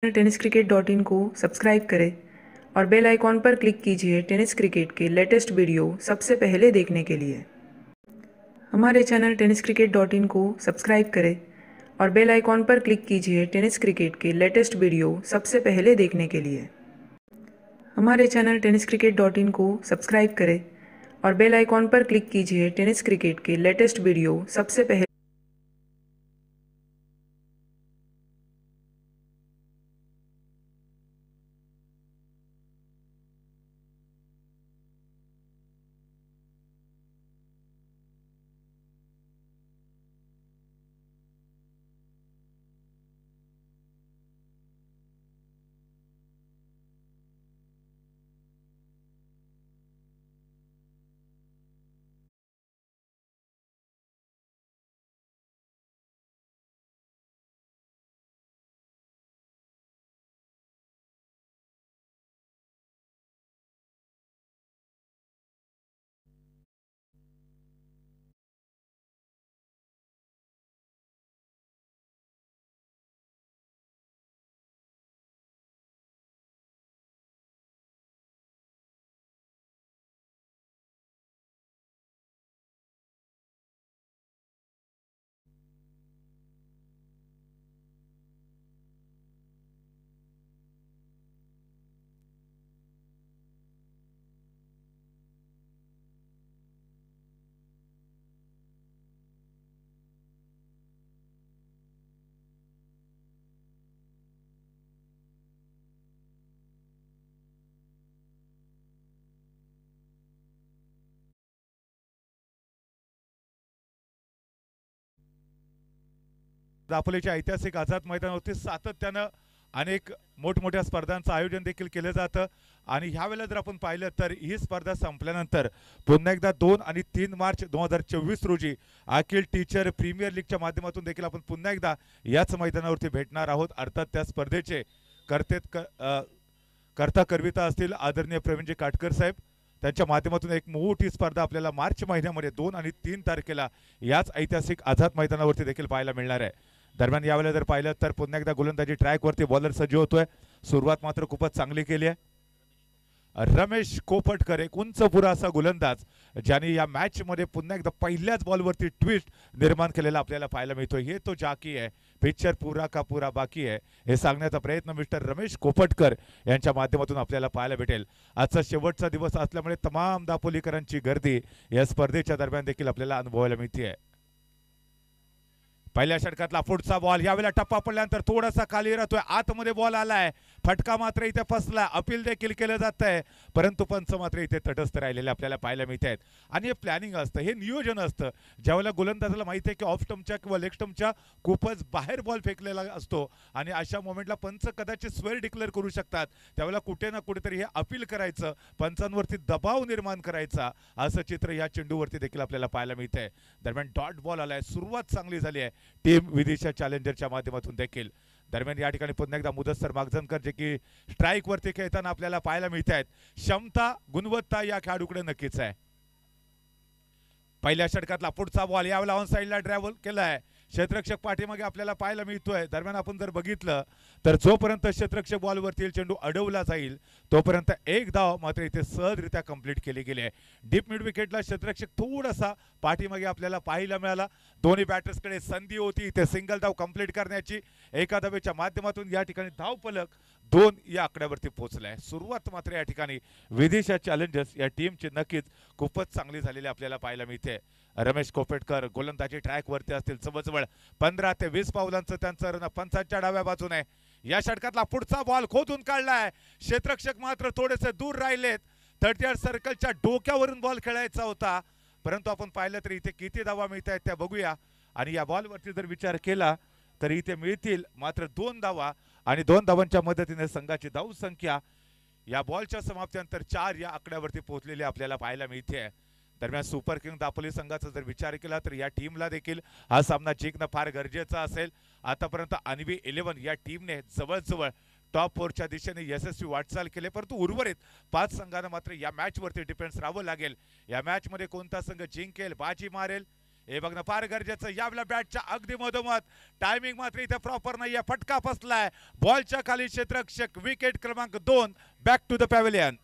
टेनिसक्रिकेट.in को सब्सक्राइब करें और बेल आइकॉन पर क्लिक कीजिए टेनिस क्रिकेट के लेटेस्ट वीडियो सबसे पहले देखने के लिए। हमारे चैनल टेनिसक्रिकेट.in को सब्सक्राइब करें और बेल आइकॉन पर क्लिक कीजिए टेनिस क्रिकेट के लेटेस्ट वीडियो सबसे पहले देखने के लिए। हमारे चैनल टेनिसक्रिकेट.in को सब्सक्राइब करें और बेल आइकॉन पर क्लिक कीजिए टेनिस क्रिकेट के लेटेस्ट वीडियो सबसे पहले। दापोलीच्या ऐतिहासिक आझाद मैदानावरती सातत्यानं अनेक मोठमोठ्या स्पर्धांचं आयोजन देखील केलं जातं आणि ह्या वेळेला जर आपण पाहिलं तर ही स्पर्धा संपल्यानंतर पुन्हा एकदा 2 आणि 3 मार्च 2024 रोजी अखिल टीचर प्रीमियर लीगच्या माध्यमातून देखील आपण पुन्हा एकदा याच मैदानावरती भेटणार आहोत। अर्थात त्या स्पर्धेचे करता करविता असतील आदरणीय प्रवीणजी काटकर साहेब, त्यांच्या माध्यमातून एक मोठी स्पर्धा आपल्याला मार्च महिन्यामध्ये 2 आणि 3 तारखेला याच ऐतिहासिक आझाद मैदानावरती देखील पाहायला मिळणार आहे। दरम्यान यावेळेला जर पाहिलं तर पुन्हा एकदा गोलंदाजी ट्रॅकवरती बॉलर सज्ज होतोय। सुरुवात मात्र खूपच चांगली केली आहे। रमेश कोपटकर एक उंचपुरा असा गोलंदाज ज्याने या मॅच मध्ये पुन्हा एकदा पहिल्याच बॉलवरती ट्विस्ट निर्माण केलेला आपल्याला पाहायला मिळतोय। हे तो जाकी है, पिक्चर पूरा का पूरा बाकी है, हे सांगण्याचा प्रयत्न मिस्टर रमेश कोपटकर यांच्या माध्यमातून आपल्याला पाहायला भेटेल। आजचा शेवटचा दिवस असल्यामुळे तमाम दापोलीकरांची गर्दी या स्पर्धेच्या दरम्यान देखील आपल्याला अनुभवायला मिळते। पहिल्या षटकातला पुढचा बॉल यावेळेला टप्पा पडल्यानंतर थोडासा खाली राहतोय, आतमध्ये बॉल आलाय, फटका मात्र इथे फसला, अपील देखील केलं जात आहे, परंतु पंच मात्र इथे तटस्थ राहिलेले आपल्याला पाहायला मिळत आहेत। आणि हे प्लॅनिंग असतं, हे नियोजन असतं। ज्यावेळेला गोलंदाजाला माहिती आहे की ऑफ स्टंपच्या किंवा लेग स्टंपच्या खूपच बाहेर बॉल फेकलेला असतो आणि अशा मोमेंटला पंच कदाचित स्वेअर डिक्लेअर करू शकतात, त्यावेळेला कुठे ना कुठेतरी हे अपील करायचं, पंचांवरती दबाव निर्माण करायचा, असं चित्र या चेंडूवरती देखील आपल्याला पाहायला मिळतंय। दरम्यान डॉट बॉल आलाय, सुरुवात चांगली झाली आहे टीम विदिशा चॅलेंजरच्या माध्यमातून देखील। दरम्यान या ठिकाणी पुन्हा एकदा मुदस्सर मागजनकर जे की स्ट्राइक वरती खेळताना आपल्याला पाहायला मिळत आहेत। क्षमता गुणवत्ता या खेळाडूकडे नक्कीच आहे। पहिल्या षटकातला पुढचा बॉल यावेळेला ऑन साइडला ड्राइव्ह केलाय, क्षेत्ररक्षक पाठीमागे आपल्याला पाहायला मिळतोय। दरम्यान आपण जर बघितलं तर जोपर्यंत क्षेत्ररक्षक बॉलवरती चेंडू अडवला जाईल तोपर्यंत एक धाव मात्र इथे सहजरित्या कंप्लीट केली गेली आहे। डीप मिड विकेटला क्षेत्ररक्षक थोडासा पाठीमागे आपल्याला पाहायला मिळाला, दोन्ही बॅटर्सकडे संधी होती इथे सिंगल धाव कंप्लीट करण्याची। एका धावेच्या माध्यमातून या ठिकाणी धाव फलक 2 या आकड्यावरती पोहोचलाय। सुरुवात मात्र या ठिकाणी विदिशा चॅलेंजर्स या टीमची नक्कीच खूपच चांगली झालेली आपल्याला पाहायला मिळते। रमेश कोपेटकर गोलंदाजी ट्रॅक वरती असतील, जवळजवळ 15 ते 20 पावलांचं त्यांचं रन पंचांच्या डाव्या बाजूने। या षटकातला पुढचा बॉल खोदून काढलाय, क्षेत्ररक्षक मात्र थोडेसे दूर राहिलेत, 30 सर्कलच्या डोक्यावरून बॉल खेळायचा होता, परंतु आपण पाहिलं तर इथे किती धावा मिळत आहेत त्या बघूया। आणि या बॉलवरती जर विचार केला तर इथे मिळतील मात्र 2 धावा आणि 2 धावांच्या मदतीने संघाची धाव संख्या या बॉलच्या समाप्तीनंतर 4 या आकड्यावरती पोहोचलेली आपल्याला पाहायला मिळते। दरम्यान सुपर किंग दापोली संघाचा जर विचार केला तर या टीमला देखील हा सामना जिंकणं फार गरजेचं असेल। आतापर्यंत अन्वी 11 या टीमने जवळजवळ टॉप 4च्या दिशेने यशस्वी वाटचाल केली, परंतु उर्वरित 5 संघांना मात्र या मॅचवरती डिपेंड्स राहावं लागेल। या मॅचमध्ये कोणता संघ जिंकेल, बाजी मारेल, हे बघणं फार गरजेचं. यावेळेला बॅटच्या अगदी मधोमध टायमिंग मात्र इथे प्रॉपर नाहीये. फटका फसलाय बॉलच्या खाली. क्षेत्ररक्षक विकेट क्रमांक 2 back to the pavilion.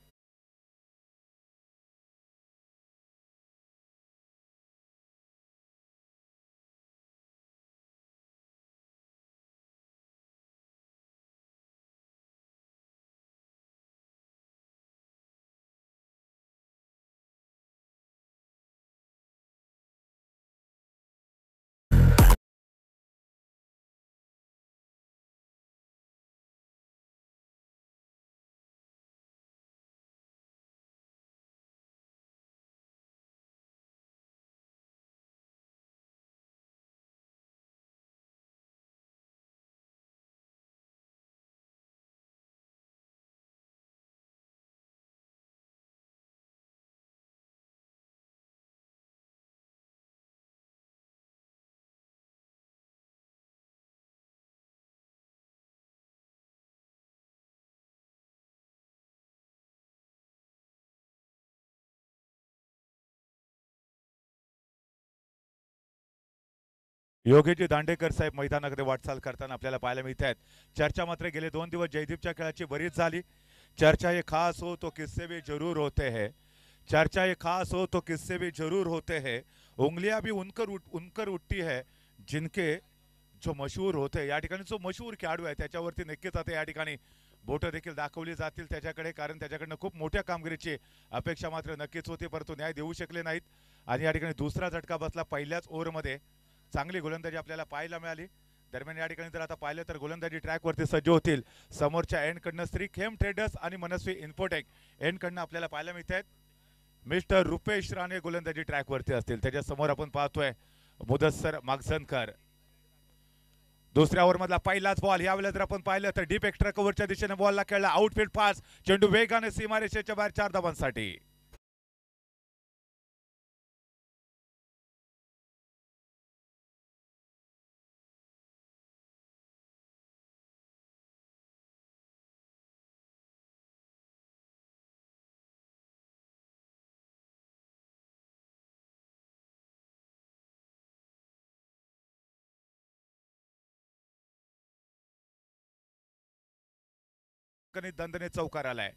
Yogeshji Dandekar साहेब मैदानाकडे वाटचाल करताना आपल्याला पाहायला मिळत आहेत. चर्चा मात्र गेले 2 दिवस जयदीपच्या खेळाची बरीच झाली. चर्चा ये खास हो तो किस्से भी जरूर होते हैं. चर्चा ये खास हो तो किस्से भी जरूर होते हैं. उंगलियां भी उनकर उठती है जिनके जो मशहूर होते. या ठिकाणी जो मशहूर खेळाडू आहे त्याच्यावरती नक्कीच आता या ठिकाणी बोटं देखील दाखवली जातील त्याच्याकडे, कारण त्याच्याकडनं खूप मोठ्या कामगिरीची अपेक्षा मात्र नक्कीच होती, परंतु न्याय देऊ शकले नाहीत. आणि या ठिकाणी दुसरा झटका बसला पहिल्याच ओव्हरमध्ये. चांगली गोलंदाजी आपल्याला पाहायला मिळाली. दरम्यान या ठिकाणी जर आता पाहिलं तर गोलंदाजी ट्रॅकवरती सज्ज होतील. समोरच्या एंडकडनं श्री खेम ट्रेडर्स आणि मनस्वी इन्फोटेक एंडकडनं आपल्याला पाहायला मिळत आहेत. मिस्टर रुपेश राणे गोलंदाजी ट्रॅकवरती असतील. त्याच्या समोर आपण पाहतोय मुदस्सर मागझनकर. दुसऱ्या ओव्हरमधला पहिलाच बॉल. यावेळेला जर आपण पाहिलं तर डीप एक्स्ट्रा कव्हरच्या दिशेने बॉलला खेळला. Outfield pass. चेंडू वेगाने सीमारेषेच्या बाहेर 4 धावांसाठी. दंदने चौकार आलाय.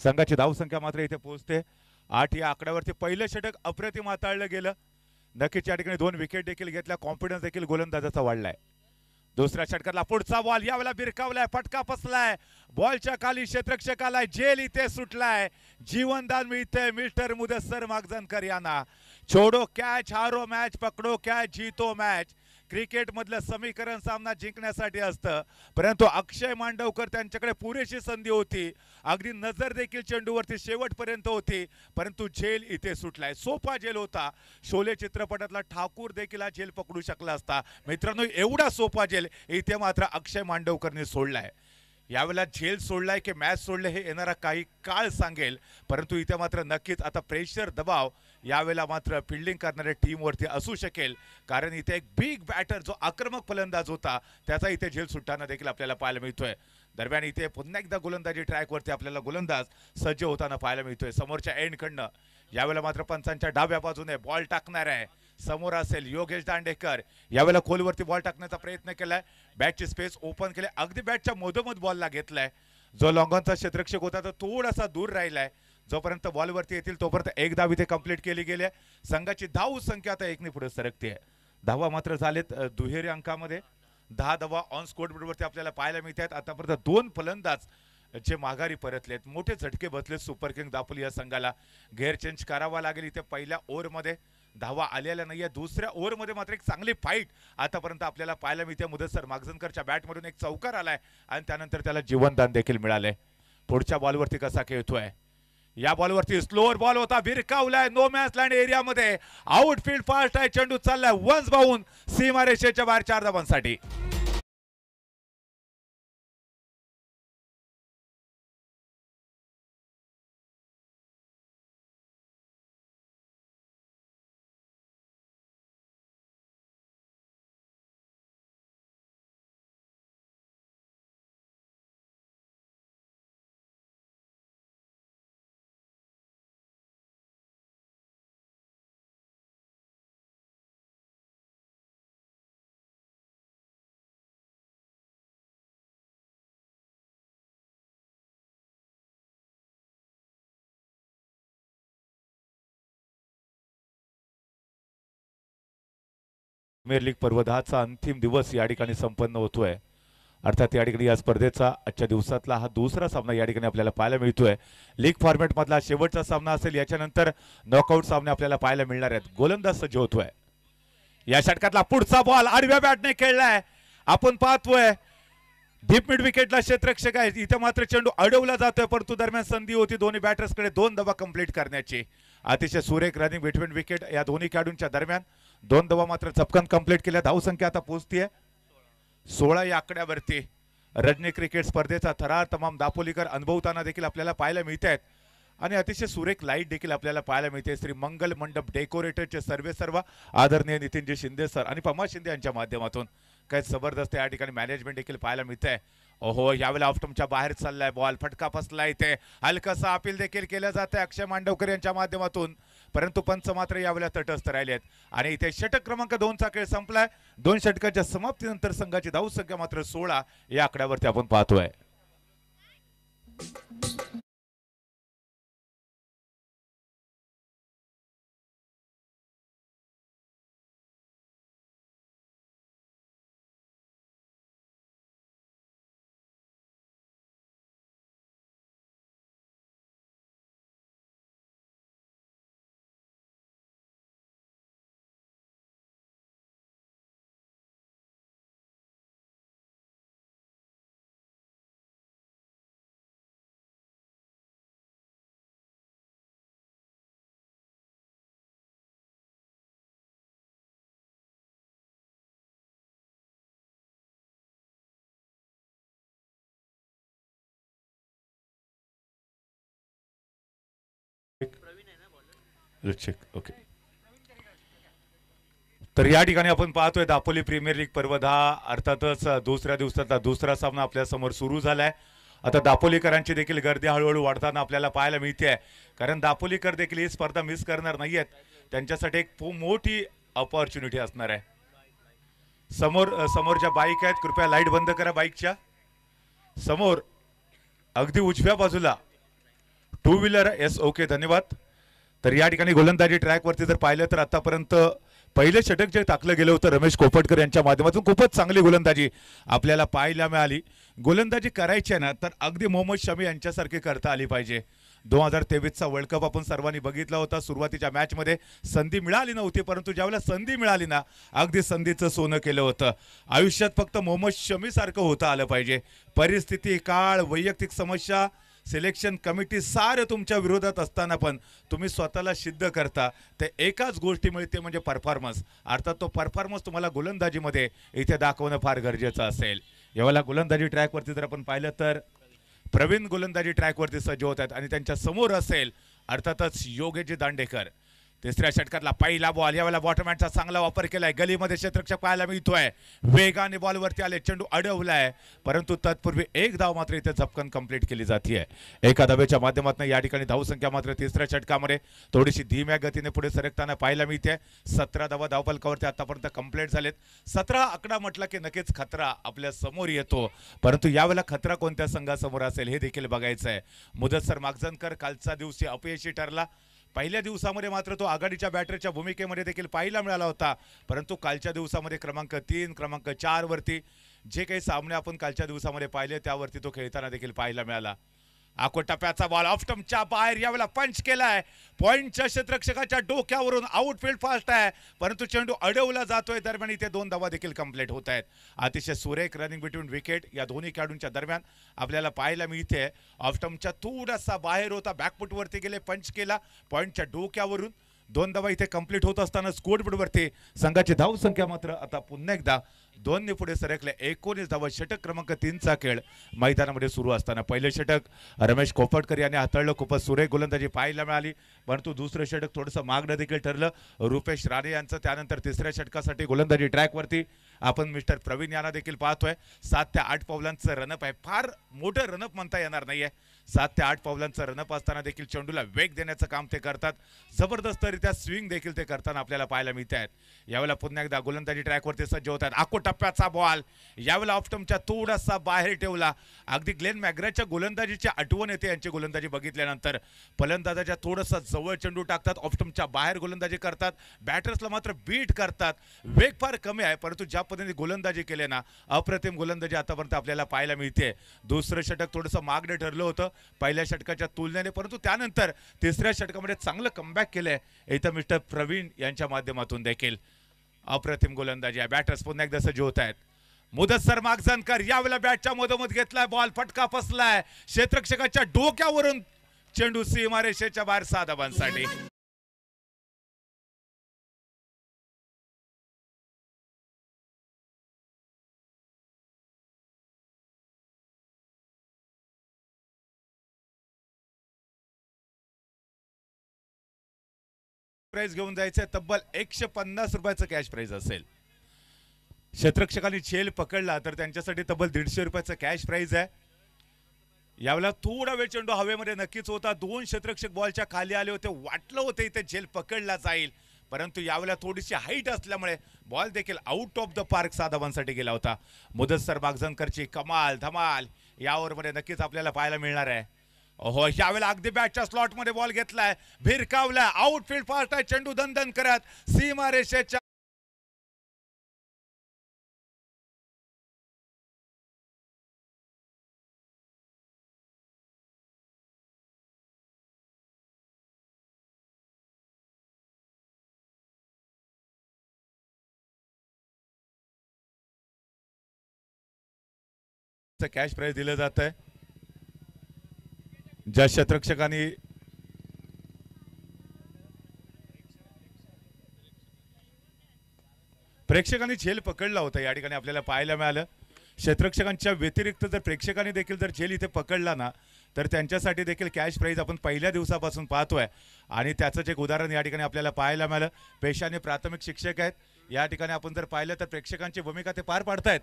संघाची धावसंख्या मात्र इथे पोहोचते 8. या आकड्यावरती पहिलं षटक अप्रतिम हाताळलं गेलं. नक्कीच या ठिकाणी 2 विकेट देखील घेतल्या. कॉन्फिडन्स देखील गोलंदाजाचा वाढलाय. दुसऱ्या षटकातला पुढचा बॉल यावेळेला बिरकावलाय. फटका फसलाय बॉलच्या खाली. क्षेत्ररक्षकाला जेल इथे सुटलाय. जीवनदान मिळते मिस्टर मुदस्सर मागझनकर यांना. छोडो कॅच हारो मॅच, पकडो कॅच जीतो मॅच. क्रिकेट मधलं समीकरण सामना जिंकण्यासाठी असतं, परंतु अक्षय मांडवकर त्यांच्याकडे पुरेशी संधी होती. अगदी नजर देखील चेंडूवरती शेवटपर्यंत होती, परंतु झेल इथे सुटलाय. सोपा झेल होता. शोले चित्रपटातला ठाकूर देखील हा झेल पकडू शकला असता. मित्रांनो, एवढा सोपा झेल इथे मात्र अक्षय मांडवकरने सोडलाय. यावेळेला झेल सोडलाय की मॅच सोडले हे येणारा काही काळ सांगेल, परंतु इथे मात्र नक्कीच आता प्रेशर दबाव यावेळेला मात्र फिल्डिंग करणाऱ्या टीमवरती असू शकेल, कारण इथे एक बिग बॅटर जो आक्रमक फलंदाज होता त्याचा इथे झेल सुटताना देखील आपल्याला पाहायला मिळतोय. दरम्यान इथे पुन्हा एकदा गोलंदाजी ट्रॅकवरती आपल्याला गोलंदाज सज्ज होताना पाहायला मिळतोय. समोरच्या एंडकडनं यावेळेला मात्र पंचांच्या डाव्या बाजूने बॉल टाकणार आहे. समोर असेल योगेश दांडेकर. यावेळेला खोलवरती बॉल टाकण्याचा प्रयत्न केलाय. बॅटची स्पेस ओपन केले. अगदी बॅटच्या मधोमध बॉलला घेतलाय. जो लॉंगॉनचा क्षेत्ररक्षक होता तो थोडासा दूर राहिलाय. जोपर्यंत बॉलवरती येतील तोपर्यंत एक धाव इथे कंप्लीट केली गेली. संघाची धाव संख्या आता 1 ने पुढे सरकते. धावा मात्र झालेत दुहेरी अंकामध्ये. 10 धावा ऑन स्कोर बोर्डवरती आपल्याला पाहायला मिळतात. आतापर्यंत 2 फलंदाज जे माघारी परतलेत. मोठे झटके बसले सुपर किंग दापोली या संघाला. गेअर चेंज करावा लागेल इथे पहिल्या ओव्हरमध्ये. धावा आलेल्या नाहीये. दुसऱ्या ओव्हरमध्ये मात्र एक चांगली फाईट आतापर्यंत आपल्याला पाहायला मिळते. मुदस्सर मागझनकरच्या बॅटमधून एक चौकार आलाय आणि त्यानंतर त्याला जीवनदान देखील मिळालंय. पुढच्या बॉलवरती कसा खेळतोय. या बॉलवरती स्लोअर बॉल होता. भिरकावलाय नो मॅच लँड एरियामध्ये. आउटफील्ड फास्ट आहे. चेंडू चाललाय वन्स बाउंड सीमारेषेच्या बाहेर 4 धावांसाठी. प्रीमियर लीग पर्व 10चा अंतिम दिवस या ठिकाणी संपन्न होतोय. अर्थात या ठिकाणी या स्पर्धेचा आजच्या दिवसातला हा दुसरा सामना या ठिकाणी आपल्याला पाहायला मिळतोय. लीग फॉर्मॅट मधला शेवटचा सामना असेल. याच्यानंतर नॉकआउट सामने आपल्याला पाहायला मिळणार आहेत. गोलंदाज सज्ज होतोय. या षटकातला पुढचा बॉल आडव्या बॅटने खेळलाय. आपण पाहतोय डीप मिड विकेटला क्षेत्ररक्षक आहे. इथे मात्र चेंडू अडवला जातोय, परंतु दरम्यान संधी होती दोन्ही बॅटर्सकडे 2 धावा कंप्लीट करण्याची. अतिशय सुरेख रनिंग बिटवीन विकेट या दोन्ही खेळाडूंच्या दरम्यान 2 धावा मात्र चपकन कंप्लीट केल्या. धावसंख्या आता पोहोचतीये 16 या आकड्यावरती. रजनी क्रिकेट स्पर्धेचा थरार तमाम दापोलीकर अनुभवताना देखील आपल्याला पाहायला मिळत आहेत आणि अतिशय सुरेख लाईट देखील आपल्याला पाहायला मिळते. श्री मंगल मंडप डेकोरेटरचे सर्व आदरणीय नितीनजी शिंदे सर आणि पमा शिंदे यांच्या माध्यमातून काय जबरदस्त या ठिकाणी मॅनेजमेंट देखील पाहायला मिळते. ओहो, यावेळेला ऑफ्टमच्या बाहेर चाललाय बॉल. फटका फसला. इथे हलकसा अपील देखील केलं जाते अक्षय मांडवकर यांच्या माध्यमातून, परंतु पंच मात्र यावेळेला तटस्थ राहिलेत आणि इथे षटक क्रमांक 2चा खेळ संपलाय. 2 षटकाच्या समाप्तीनंतर संघाची धावसंख्या मात्र 16 या आकड्यावरती आपण पाहतोय. ओके, तर या ठिकाणी आपण पाहतोय दापोली प्रीमियर लीग पर्व 10 अर्थातच दुसऱ्या दिवसाचा दुसरा सामना आपल्या समोर सुरू झालाय. आता दापोलीकरांची देखील गर्दी हळूहळू वाढताना आपल्याला पाहायला मिळते, कारण दापोलीकर देखील ही स्पर्धा मिस करणार नाहीयेत. त्यांच्यासाठी एक मोठी अपॉर्च्युनिटी असणार आहे. समोरच्या बाईक आहेत, कृपया लाईट बंद करा. बाईकच्या समोर अगदी उजव्या बाजूला 2 व्हीलर. एस, ओके, धन्यवाद. तर या ठिकाणी गोलंदाजी ट्रॅक वरती जर पाहिलं तर आतापर्यंत पहिले षटक जे टाकलं गेलं होतं रमेश कोपटकर यांच्या माध्यमातून खूपच चांगली गोलंदाजी आपल्याला पाहायला मिळाली. गोलंदाजी करायची आहे ना तर अगदी मोहम्मद शमी यांच्यासारखी करता आली पाहिजे. 2023चा वर्ल्ड कप आपण सर्वांनी बघितला होता. सुरुवातीच्या मॅच मध्ये संधी मिळाली नव्हती, परंतु ज्यावेळेला संधी मिळाली ना अगदी संधीचं सोनं केलं होतं. आयुष्यात फक्त मोहम्मद शमी सारखं होता आलं पाहिजे. परिस्थिती, काळ, वैयक्तिक समस्या, सिलेक्शन कमिटी सारे तुमच्या विरोधात असताना पण तुम्ही स्वतःला सिद्ध करता. ते एकाच गोष्टी मिळते म्हणजे परफॉर्मन्स. अर्थात तो परफॉर्मन्स तुम्हाला गोलंदाजीमध्ये इथे दाखवणं फार गरजेचं असेल. यावेळेला गोलंदाजी ट्रॅकवरती जर आपण पाहिलं तर प्रवीण गोलंदाजी ट्रॅकवरती सज्ज होत आहेत आणि त्यांच्या समोर असेल अर्थातच योगेशजी दांडेकर. तिसऱ्या षटकातला पहिला बॉल. यावेळेला बॉटमॅनचा चांगला वापर केलाय. गलीमध्ये क्षेत्ररक्षक पाहायला मिळतोय. वेगाने बॉलवरती आले, चेंडू अडवलाय, परंतु तत्पूर्वी एक धाव मात्र इथे झपकन कंप्लीट केली जाते. एका धावेच्या माध्यमातून या ठिकाणी धावसंख्या मात्र तिसऱ्या षटकामध्ये थोडीशी धीम्या गतीने पुढे सरकताना पाहायला मिळते. 17 धावा धावफलकावरती आतापर्यंत कंप्लीट झालेत. 17 आकडा म्हटला की नक्कीच खतरा आपल्या समोर येतो, परंतु यावेळेला खतरा कोणत्या संघासमोर असेल हे देखील बघायचं आहे. मुदस्सर मागजनकर कालचा दिवशी अपयशी ठरला. पहिल्या दिवसामध्ये मात्र तो आघाडीच्या बॅटरच्या भूमिकेमध्ये देखील पाहायला मिळाला होता, परंतु कालच्या दिवसामध्ये क्रमांक 3 क्रमांक 4 वरती जे काही सामने आपण कालच्या दिवसामध्ये पाहिले त्यावरती तो खेळताना देखील पाहायला मिळाला. आकोटप्याचा बॉल ऑफस्टंपच्या बाहेर. यावेळेला पंच केलाय. पॉइंटच्या क्षेत्ररक्षकाच्या डोक्यावरून आउटफील्ड फास्ट आहे, परंतु चेंडू अडवला जातोय. दरम्यान इथे 2 धावा देखील कंप्लीट होत आहेत. अतिशय सुरेख रनिंग बिटवीन विकेट या दोन्ही खेळाडूंच्या दरम्यान आपल्याला पाहायला मिळते. ऑफस्टंपच्या थोडासा बाहेर होता, बॅकफुटवरती गेले, पंच केला. पॉइंटच्या डोक्यावरून 2 धावा इथे कंप्लीट होत असताना स्कोरबोर्डवरती संघाची धावसंख्या मात्र आता पुन्हा एकदा 2 ने पुढे सरकले. 19 धावा. षटक क्रमांक 3चा खेळ मैदानामध्ये सुरू असताना पहिले षटक रमेश कोपटकर यांनी हाताळलं. खूपच सुरेख गोलंदाजी पाहायला मिळाली, परंतु दुसरं षटक थोडंसं मागणं देखील ठरलं रुपेश राणे यांचं. त्यानंतर तिसऱ्या षटकासाठी गोलंदाजी ट्रॅकवरती आपण मिस्टर प्रवीण यांना देखील पाहतोय. 7 ते 8 पावलांचं रनअप आहे. फार मोठं रनअप म्हणता येणार नाहीये. 7 ते 8 पावलांचा रनअप असताना देखील चेंडूला वेग देण्याचं काम ते करतात. जबरदस्तरित्या स्विंग देखील ते करताना आपल्याला पाहायला मिळत आहेत. यावेळेला पुन्हा एकदा गोलंदाजी ट्रॅकवरती सज्ज होत आहेत. आखो टप्प्याचा बॉल यावेळेला ऑफस्टंपच्या थोडासा बाहेर ठेवला. अगदी ग्लेन मॅग्राच्या गोलंदाजीची आठवण येते यांची गोलंदाजी बघितल्यानंतर. फलंदाजाच्या थोडंसं जवळ चेंडू टाकतात, ऑफस्टंपच्या बाहेर गोलंदाजी करतात, बॅटर्सला मात्र बीट करतात. वेग फार कमी आहे, परंतु ज्या पद्धतीने गोलंदाजी केले ना, अप्रतिम गोलंदाजी आतापर्यंत आपल्याला पाहायला मिळते. दुसरं षटक थोडंसं मागणं ठरलं होतं पहिल्या षटकाच्या तुलनेने, परंतु त्यानंतर तिसऱ्या षटकामध्ये चांगलं कमबॅक केलंय इथं मिस्टर प्रवीण यांच्या माध्यमातून देखील. अप्रतिम गोलंदाजी आहे. बॅटर्स पुन्हा एकदा सज्ज होत आहेत. मुदस्सर मागजनकर यावेळेला बॅटच्या मधोमध घेतलाय, बॉल फटका फसलाय क्षेत्ररक्षकाच्या डोक्यावरून. चेंडू सीमारेषेच्या बाहेर 6 धावांसाठी. प्राइस घेऊन जायचंय. तब्बल 150 रुपयाचं कॅश प्राइस असेल. क्षेत्ररक्षकांनी झेल पकडला तर त्यांच्यासाठी तब्बल 150 रुपयाचं कॅश प्राइस आहे. यावेळेला थोडा वेळ चेंडू हवेमध्ये नक्कीच होता. 2 क्षेत्ररक्षक बॉलच्या खाली आले होते. वाटलं होतं इथे झेल पकडला जाईल, परंतु यावेळेला थोडीशी हाईट असल्यामुळे बॉल देखील आउट ऑफ द पार्क 6 धावांसाठी गेला होता. मुदस्सर मागजनकरची कमाल धमाल या ओव्हरमध्ये नक्कीच आपल्याला पाहायला मिळणार आहे. हो, यावेळेला अगदी बॅटच्या स्लॉटमध्ये बॉल घेतलाय, भिरकावलाय, आउटफील्ड फास्ट आहे, चेंडू दणदण करत सीमारेषेच्या कॅश प्राइस दिलं जात आहे. ज्या क्षेत्ररक्षकांनी प्रेक्षकांनी झेल पकडला होता या ठिकाणी आपल्याला पाहायला मिळालं. क्षेत्ररक्षकांच्या व्यतिरिक्त जर प्रेक्षकांनी देखील जर झेल इथे पकडला ना, तर त्यांच्यासाठी देखील कॅश प्राइज आपण पहिल्या दिवसापासून पाहतोय. आणि त्याचंच एक उदाहरण या ठिकाणी आपल्याला पाहायला मिळालं. पेशाने प्राथमिक शिक्षक आहेत. या ठिकाणी आपण जर पाहिलं तर प्रेक्षकांची भूमिका ते पार पाडतायत.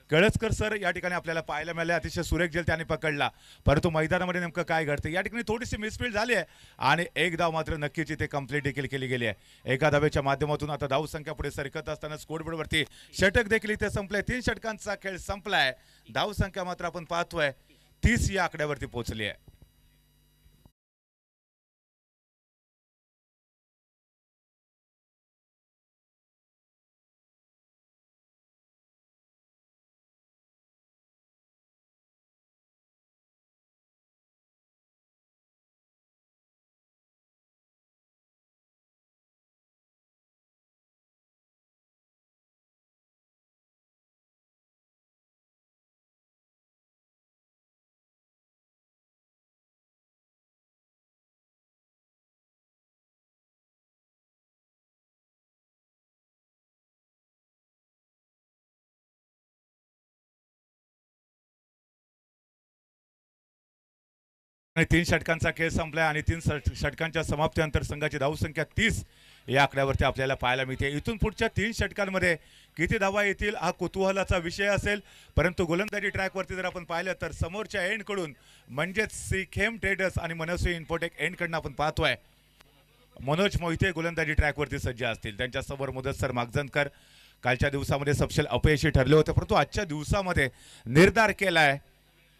कळसकर सर या ठिकाणी आपल्याला पाहायला मिळाले. अतिशय सुरेख झेल त्यांनी पकडला, परंतु मैदानामध्ये नेमकं काय घडतं या ठिकाणी थोडीशी मिसफील्ड झाली आहे. आणि एक धाव मात्र नक्कीच इथे कंप्लीट देखील केली गेली आहे. एका धावेच्या माध्यमातून आता धाव संख्या पुढे सरकत असताना स्कोरबोर्डवरती षटक देखील इथे संपले. 3 षटकांचा खेळ संपलाय. धाव संख्या मात्र आपण पाहतोय 30 या आकड्यावरती पोहोचली आहे. आणि 3 षटकांचा खेळ संपलाय आणि 3 षटकांच्या समाप्तीनंतर संघाची धावसंख्या 30 या आकड्यावरती आपल्याला पाहायला मिळते. इथून पुढच्या 3 षटकांमध्ये किती धावा येतील हा कुतूहलाचा विषय असेल. परंतु गोलंदाजी ट्रॅकवरती जर आपण पाहिलं तर समोरच्या एंडकडून म्हणजेच सिखेम ट्रेडर्स आणि मनस्वी इन्फोटेक एंडकडनं आपण पाहतोय मनोज मोहिते गोलंदाजी ट्रॅकवरती सज्ज असतील. त्यांच्यासमोर मुदस्सर मागजनकर कालच्या दिवसामध्ये सपशेल अपयशी ठरले होते, परंतु आजच्या दिवसामध्ये निर्धार केलाय,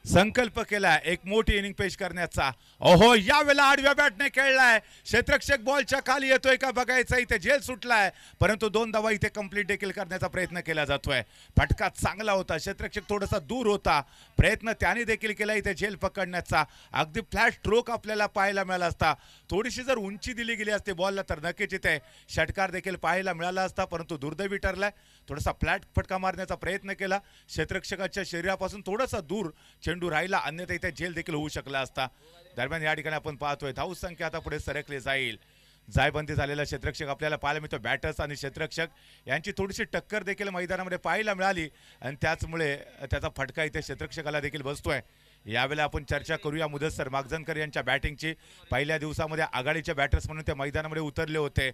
संकल्प केला एक मोठी इनिंग पेश करण्याचा. ओहो, यावेळेला आडव्या बॅटने खेळलाय. क्षेत्ररक्षक बॉलच्या खाली येतोय का बघायचा. इथे झेल सुटलाय, परंतु 2 धावा इथे कंप्लीट देखील करण्याचा प्रयत्न केला जातोय. फटका चांगला होता, क्षेत्ररक्षक थोडासा दूर होता, प्रयत्न त्याने देखील केला इथे झेल पकडण्याचा. अगदी फ्लॅट स्ट्रोक आपल्याला पाहायला मिळाला असता. थोडीशी जर उंची दिली गेली असते बॉलला तर नक्कीच इथे षटकार देखील पाहायला मिळाला असता, परंतु दुर्दैवी ठरलाय. थोडासा फ्लॅट फटका मारण्याचा प्रयत्न केला, क्षेत्ररक्षकाच्या शरीरापासून थोडासा दूर चेंडू राहिला, अन्यथा इथे झेल देखील होऊ शकला असता. दरम्यान या ठिकाणी आपण पाहतोय धाव संख्या आता पुढे सरकली जाईल. जायबंदी झालेला क्षेत्ररक्षक आपल्याला पाहायला मिळतो. बॅटर्स आणि क्षेत्ररक्षक यांची थोडीशी टक्कर देखील मैदानामध्ये पाहायला मिळाली आणि त्याचमुळे त्याचा फटका इथे क्षेत्ररक्षकाला देखील बसतोय. यावेळेला आपण चर्चा करूया मुदस्सर मागजनकर यांच्या बॅटिंगची. पहिल्या दिवसामध्ये आघाडीचे बॅटर्स म्हणून ते मैदानामध्ये उतरले होते.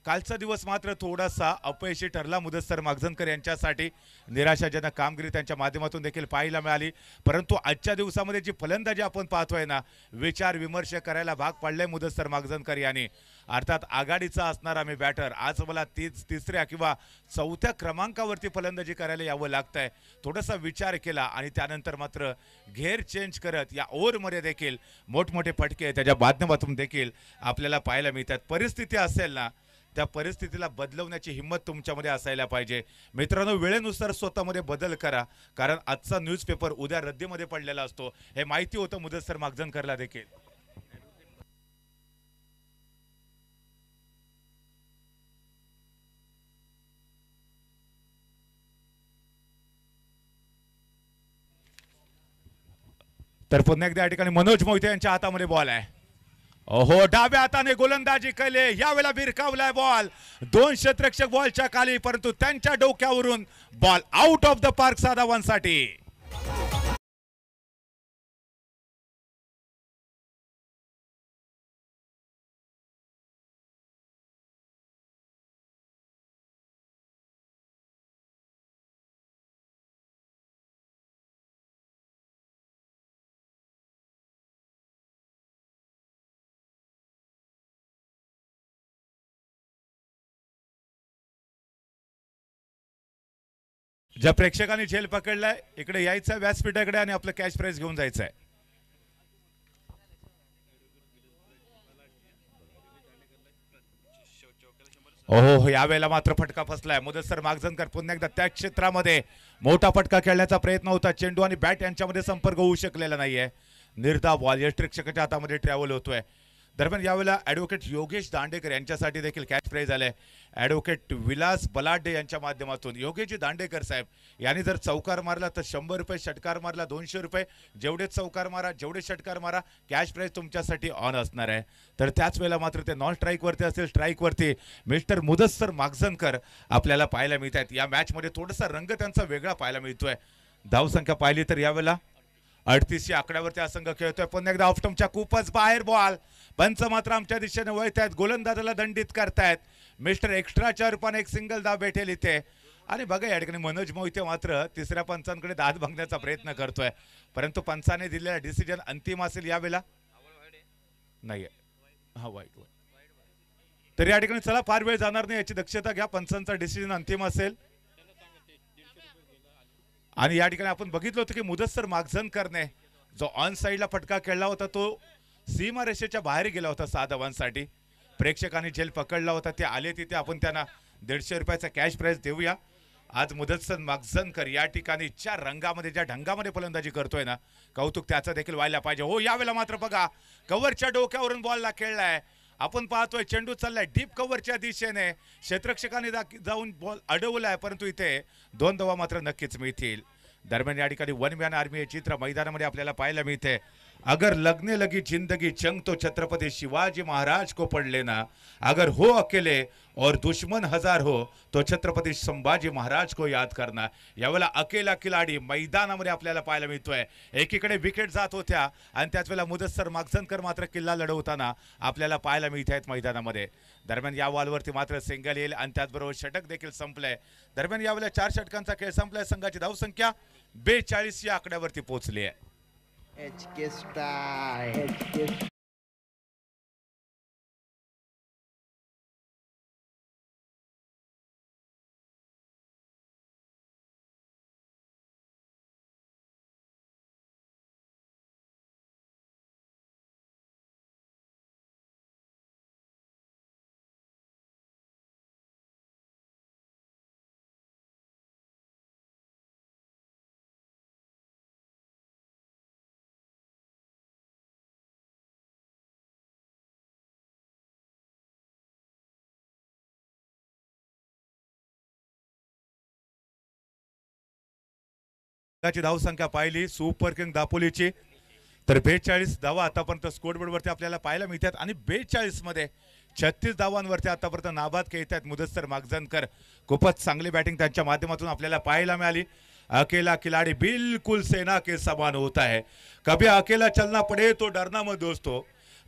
कालचा दिवस मात्र थोडासा अपयशी ठरला मुदस्सर मागजनकर यांच्यासाठी. निराशाजनक कामगिरी त्यांच्या माध्यमातून देखील पाहायला मिळाली. परंतु आजच्या दिवसामध्ये जी फलंदाजी आपण पाहतोय ना, विचार विमर्श करायला भाग पडले मुदस्सर मागजनकर यांनी. अर्थात आघाडीचा असणारा मी बॅटर आज मला तिसऱ्या किंवा चौथ्या क्रमांकावरती फलंदाजी करायला यावं लागतंय. थोडासा विचार केला आणि त्यानंतर मात्र घेर चेंज करत या ओव्हरमध्ये देखील मोठमोठे फटके त्याच्या माध्यमातून देखील आपल्याला पाहायला मिळतात. परिस्थिती असेल ना, त्या परिस्थितीला बदलवण्याची हिंमत तुमच्यामध्ये असायला पाहिजे. मित्रांनो, वेळेनुसार स्वतःमध्ये बदल करा, कारण आजचा न्यूजपेपर उद्या रद्दीमध्ये पडलेला असतो. हे माहिती होतं मुदस्सर मागजनकरला देखील. तर पुन्हा एकदा या ठिकाणी मनोज मोहिते यांच्या हातामध्ये बॉल आहे. ओहो, डाव्या हाताने गोलंदाजी केले, यावेळेला भिरकावलाय बॉल. दोन क्षेत्ररक्षक बॉलच्या खाली, परंतु त्यांच्या डोक्यावरून ball out of the park साधावांसाठी. ज्या प्रेक्षकांनी झेल पकडलाय इकडे यायचं व्यासपीठाकडे आणि आपलं कॅश प्राइज घेऊन जायचंय. ओहो, यावेळेला मात्र फटका फसलाय. मुदस्सर मागजनकर पुन्हा एकदा त्या क्षेत्रामध्ये मोठा फटका खेळण्याचा प्रयत्न होता. चेंडू आणि बॅट यांच्यामध्ये संपर्क होऊ शकलेला नाहीये. निर्धाव बॉल यष्टिरक्षकाच्या हातामध्ये ट्रॅव्हल होतोय. दरम्यान यावेळेला ॲडव्होकेट योगेश दांडेकर यांच्यासाठी देखील कॅच प्राइज आले. ॲडव्होकेट विलास बलाढ्य यांच्या माध्यमातून योगेशजी दांडेकर साहेब यांनी जर चौकार मारला तर 100 रुपये, षटकार मारला 200 रुपये. जेवढे चौकार मारा, जेवढे षटकार मारा, कॅश प्राइज तुमच्यासाठी ऑन असणार आहे. तर त्याच वेळेला मात्र ते नॉन स्ट्राईकवरती असेल, स्ट्राईकवरती मिस्टर मुदस्सर मागजनकर आपल्याला पाहायला मिळत आहेत. या मॅचमध्ये थोडासा रंग त्यांचा वेगळा पाहायला मिळतोय. धावसंख्या पाहिली तर यावेळेला 38 या आकड्यावरती हा संघ खेळतोय. पुन्हा एकदा ऑफस्टंपच्या खूपच बाहेर बॉल. पंच मात्र आमच्या दिशेने वळतायत, गोलंदाजाला दंडित करतायत. मिस्टर एक्स्ट्राच्या रूपाने एक सिंगल धाव भेटेल इथे. आणि बघा या ठिकाणी मनोज मोहिते मात्र तिसऱ्या पंचांकडे दाद बघण्याचा प्रयत्न करतोय, परंतु पंचाने दिलेला डिसिजन अंतिम असेल यावेळेला. नाही हा वाईट. तर या ठिकाणी चला फार वेळ जाणार नाही याची दक्षता घ्या. पंचांचा डिसिजन अंतिम असेल. आणि या ठिकाणी आपण बघितलं होतं की मुदस्सर मागजनकरने जो ऑन साइडला फटका खेळला होता तो सीमारेषेच्या बाहेर गेला होता 6 धावांसाठी. प्रेक्षकांनी झेल पकडला होता, ते आले तिथे आपण त्यांना 150 रुपयाचा कॅश प्राइज देऊया. आज मुदस्सर मागजनकर या ठिकाणी ज्या रंगामध्ये ज्या ढंगामध्ये फलंदाजी करतोय ना, कौतुक त्याचं देखील व्हायला पाहिजे. हो, यावेळेला मात्र बघा कव्हरच्या डोक्यावरून बॉलला खेळलाय. आपण पाहतोय चेंडू चाललाय डीप कव्हरच्या दिशेने. क्षेत्ररक्षकाने जाऊन बॉल अडवलाय, परंतु इथे 2 धावा मात्र नक्कीच मिळतील. दरम्यान या ठिकाणी वन मॅन आर्मी हे चित्र मैदानामध्ये आपल्याला पाहायला मिळते. अगर लगने लगी जिंदगी जंग तो छत्रपति शिवाजी महाराज को पढ़ लेना, अगर हो अकेले और दुश्मन हजार हो तो छत्रपति संभाजी महाराज को याद करना. यावेळेला अकेला खिलाडी मैदानामध्ये आपल्याला पाहायला मिळतोय. एकीकडे विकेट जात होत्या आणि त्याच वेळेला मुदस्सर मागजनकर मात्र किल्ला लढवताना आपल्याला पाहायला मिळत आहेत मैदानामध्ये. दरम्यान या बॉलवरती मात्र सिंगल येईल आणि त्याचबरोबर षटक देखील संपलंय. दरम्यान यावेळेला 4 षटकांचा खेळ संपलाय. संघाची धावसंख्या 42 या आकड्यावरती पोहोचली आहे. धावसंख्या पाहिली सुपर किंग दापोलीची तर 42 धावा आतापर्यंत स्कोरबोर्डवरती आपल्याला पाहायला मिळतात आणि 42 मध्ये 36 धावांवरती आतापर्यंत नाबाद खेळतात मुदस्सर मागजनकर. खूपच चांगली बॅटिंग त्यांच्या माध्यमातून आपल्याला पाहायला मिळाली. अकेला खिलाड़ी बिल्कुल सेना के समान होता है. कभी अकेला चलना पड़े तो डरना मत दोस्तों,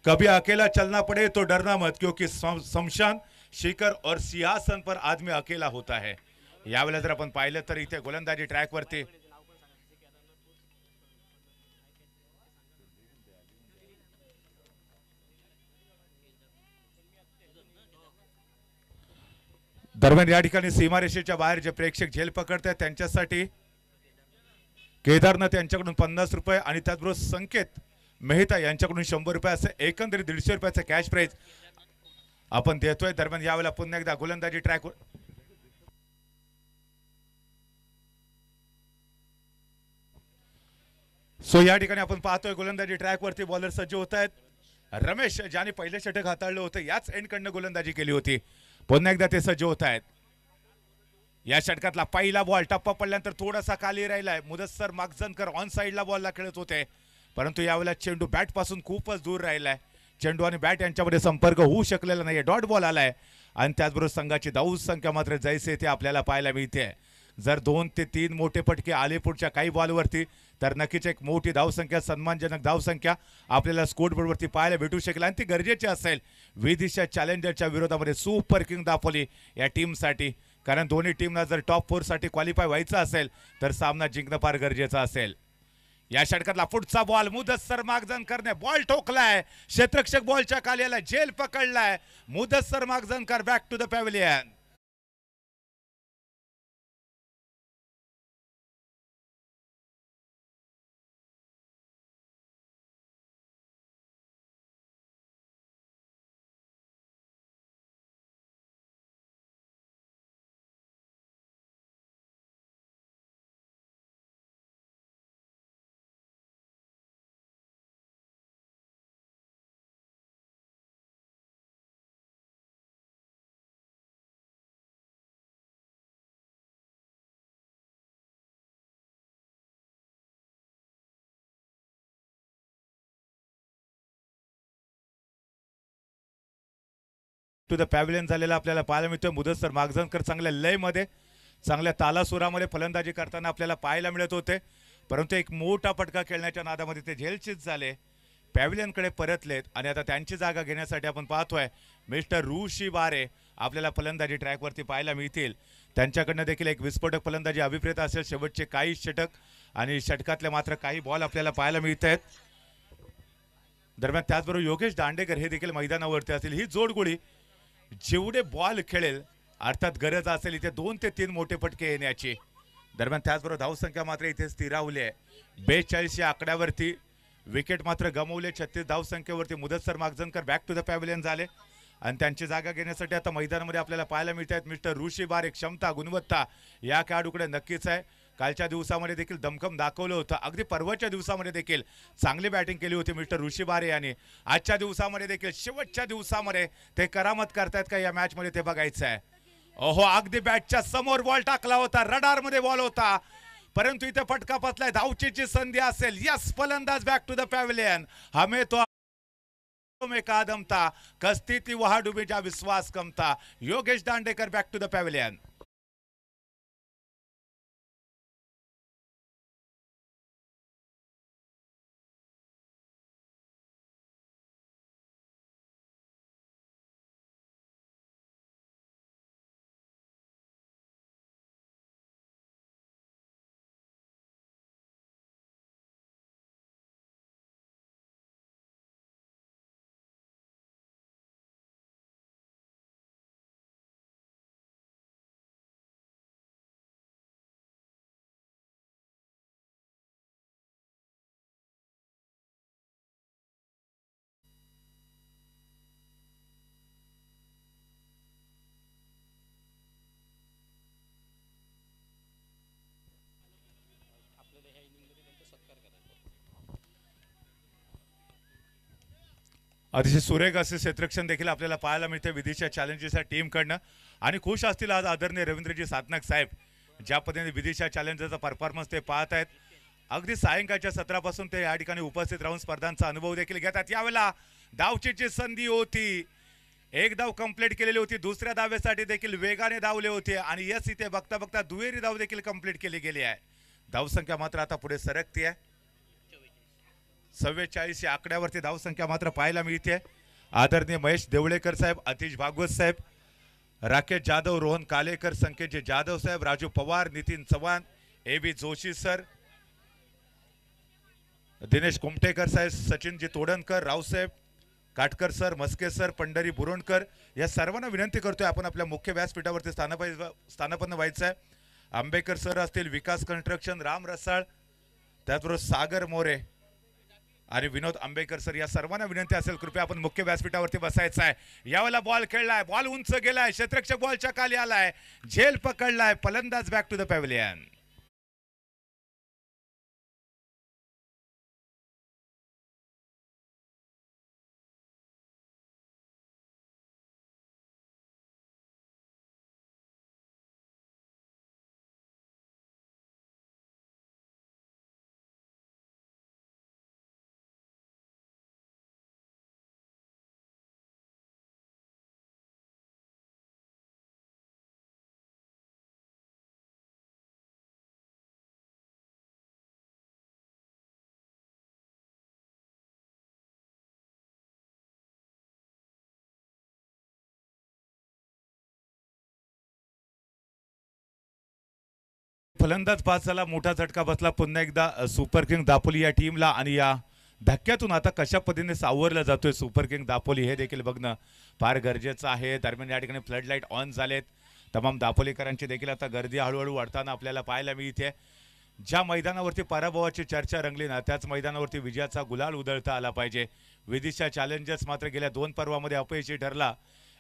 कभी अकेला चलना पड़े तो डरना मत, क्योंकि शमशान शिखर और सिंहासन पर आदमी अकेला होता है। यावेळेला जर आपण पाहिलं तर इथे गोलंदाजी ट्रॅकवरती दरम्यान या ठिकाणी सीमारेषेच्या बाहेर जे प्रेक्षक झेल पकडतात त्यांच्यासाठी केदारनाथ यांच्याकडून 50 रुपये आणि त्याचबरोबर संकेत मेहता यांच्याकडून 100 रुपये असे एकंदरीत 150 रुपयाचं कॅश प्राइज आपण देतोय। दरम्यान यावेळेला पुन्हा एकदा गोलंदाजी ट्रॅक सो या ठिकाणी आपण पाहतोय गोलंदाजी ट्रॅकवरती बॉलर सज्ज होत आहेत। रमेश ज्याने पहिले षटक हाताळलं होतं याच एंडकडनं गोलंदाजी केली होती, पुन्हा एकदा ते सज्ज होत आहेत। या षटकातला पहिला बॉल टप्पा पडल्यानंतर थोडासा खाली राहिलाय। मुदस्सर मागजनकर ऑन साइडला बॉलला खेळत होते, परंतु यावेळेला चेंडू बॅट पासून खूपच दूर राहिलाय। चेंडू आणि बॅट यांच्यामध्ये संपर्क होऊ शकलेला नाहीये। डॉट बॉल आलाय आणि त्याचबरोबर संघाची धाव संख्या मात्र जैसे ते आपल्याला पाहायला मिळते। जर 2 ते 3 मोठे फटके आले पुढच्या काही बॉलवरती तर नक्कीच एक मोठी धावसंख्या, सन्मानजनक धावसंख्या आपल्याला स्कोरबोर्डवरती पाहायला भेटू शकेल आणि ती गरजेची असेल विदिशा चॅलेंजरच्या विरोधामध्ये सुपर किंग दापोली या टीमसाठी, कारण दोन्ही टीमला जर टॉप 4 साठी क्वालिफाय व्हायचं असेल तर सामना जिंकणं फार गरजेचं असेल। या षटकातला पुढचा बॉल मुदस्सर मागजनकरने बॉल ठोकलाय, क्षेत्ररक्षक बॉलच्या खाली आला, झेल पकडलाय। Mudassar Magjankar back to the pavilion. To the pavilion झालेला आपल्याला पाहायला मिळतोय। मुदस्सर मागजनकर चांगल्या लयमध्ये, चांगल्या तालासुरामध्ये फलंदाजी करताना आपल्याला पाहायला मिळत होते, परंतु एक मोठा फटका खेळण्याच्या नादामध्ये ते झेलचीत झाले, पॅव्हिलियनकडे परतलेत आणि आता त्यांची जागा घेण्यासाठी आपण पाहतोय मिस्टर ऋषी बारे आपल्याला फलंदाजी ट्रॅकवरती पाहायला मिळतील। त्यांच्याकडनं देखील एक विस्फोटक फलंदाजी अभिप्रेत असेल। शेवटचे काही षटक आणि षटकातले मात्र काही बॉल आपल्याला पाहायला मिळत आहेत। दरम्यान त्याचबरोबर योगेश दांडेकर हे देखील मैदानावरती असतील। ही जोडगोळी जेवढे बॉल खेळेल अर्थात गरज असेल इथे 2 ते 3 मोठे फटके येण्याची। दरम्यान त्याचबरोबर धावसंख्या मात्र इथे स्थिरावली आहे। 42 या आकड्यावरती विकेट मात्र गमवले। 36 धावसंख्येवरती Mudassar Magjankar back to the pavilion झाले आणि त्यांची जागा घेण्यासाठी आता मैदानामध्ये आपल्याला पाहायला मिळत आहेत मिस्टर ऋषी बारे। क्षमता, गुणवत्ता या खेळाडूकडे नक्कीच आहे। कालच्या दिवसामध्ये देखील दमखम दाखवलं होतं, अगदी परवाच्या दिवसामध्ये देखील चांगली बॅटिंग केली होती मिस्टर ऋषी बारे यांनी। आजच्या दिवसामध्ये देखील शेवटच्या दिवसामध्ये ते करामत करतायत का या मॅच मध्ये ते बघायचं आहे। ओहो, अगदी बॅटच्या समोर बॉल टाकला होता, रडार मध्ये बॉल होता, परंतु इथे फटका पचलाय। धावचीची संधी असेल। यस, फलंदाज बॅक टू द पॅव्हिलियन। हमें तो में कादमता कस्ती ती वहा डूबी जा विश्वास कमता। Yogesh Dandekar back to the pavilion. अतिशय सुरेख असे क्षेत्ररक्षण देखील आपल्याला पाहायला मिळते विदिशा चॅलेंजर्सच्या टीमकडनं आणि खुश असतील आज आदरणीय रवींद्रजी सातनाक साहेब ज्या पद्धतीने विदिशा चॅलेंजर्सचा परफॉर्मन्स ते पाहत आहेत। अगदी सायंकाळच्या सत्रापासून ते या ठिकाणी उपस्थित राहून स्पर्धांचा अनुभव देखील घेतात। यावेळेला धावचीची संधी होती, एक धाव कंप्लीट केलेली होती, दुसऱ्या धावेसाठी देखील वेगाने धावले होते आणि यस इथे बघता बघता दुहेरी धाव देखील कंप्लीट केली गेली आहे। धावसंख्या मात्र आता पुढे सरकते आहे। 44 या आकड्यावरती धावसंख्या मात्र पाहायला मिळते। आदरणीय महेश देवळेकर साहेब, अतिश भागवत साहेब राकेश जाधव, रोहन कालेकर, संकेतजी जाधव साहेब, राजू पवार, नितीन चव्हाण, AB जोशी सर, दिनेश कुमटेकर साहेब, सचिनजी तोडणकर, रावसाहेब काटकर सर, मस्के सर, पंढरी बुरोणकर या सर्वांना विनंती करतोय आपण आपल्या मुख्य व्यासपीठावरती स्थानापन्न व्हायचं आहे. आंबेकर सर असतील, विकास कन्स्ट्रक्शन, राम रसाळ, त्याचबरोबर सागर मोरे आणि विनोद आंबेकर सर या सर्वांना विनंती असेल कृपया आपण मुख्य व्यासपीठावरती बसायचं आहे. यावेळेला बॉल खेळलाय, बॉल उंच गेलाय, क्षेत्ररक्षक बॉलच्या खाली आलाय, झेल पकडलाय, फलंदाज बॅक टू द पॅव्हिलियन. फलंदाज पास झाला, मोठा झटका बसला पुन्हा एकदा सुपर किंग दापोली या टीमला आणि या धक्क्यातून आता कशा पद्धतीने सावरला जातोय सुपर किंग दापोली हे देखील बघणं फार गरजेचं आहे. दरम्यान या ठिकाणी फ्लड लाईट ऑन झालेत, तमाम दापोलीकरांची देखील आता गर्दी हळूहळू वाढताना आपल्याला पाहायला मिळते. ज्या मैदानावरती पराभवाची चर्चा रंगली ना त्याच मैदानावरती विजयाचा गुलाल उधळता आला पाहिजे. विदिशा चॅलेंजर्स मात्र गेल्या 2 पर्वामध्ये अपयशी ठरला,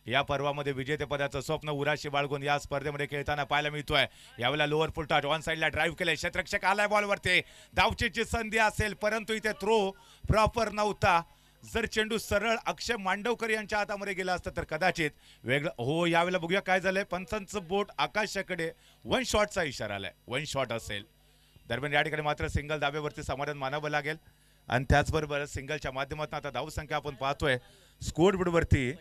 या पर्वामध्ये विजेतेपदाचं स्वप्न उराशी बाळगून या स्पर्धेमध्ये खेळताना पाहायला मिळतोय. यावेळेला लोअर फुल टच ऑन साईडला ड्राईव्ह केले, क्षेत्ररक्षक आलाय बॉलवरती, धावचीची संधी असेल परंतु इथे थ्रो प्रॉपर नव्हता. जर चेंडू सरळ अक्षय मांडवकर यांच्या हातामध्ये गेला असता तर कदाचित वेगळं हो. यावेळेला बघूया काय झालंय, पंचांचं बोट आकाशाकडे, 1 शॉटचा इशारा आलाय, 1 शॉट असेल. दरम्यान या ठिकाणी मात्र सिंगल दाब्यावरती समाधान मानावं लागेल आणि त्याचबरोबर सिंगलच्या माध्यमातून आता धावसंख्या आपण पाहतोय स्कोर बोर्डवरती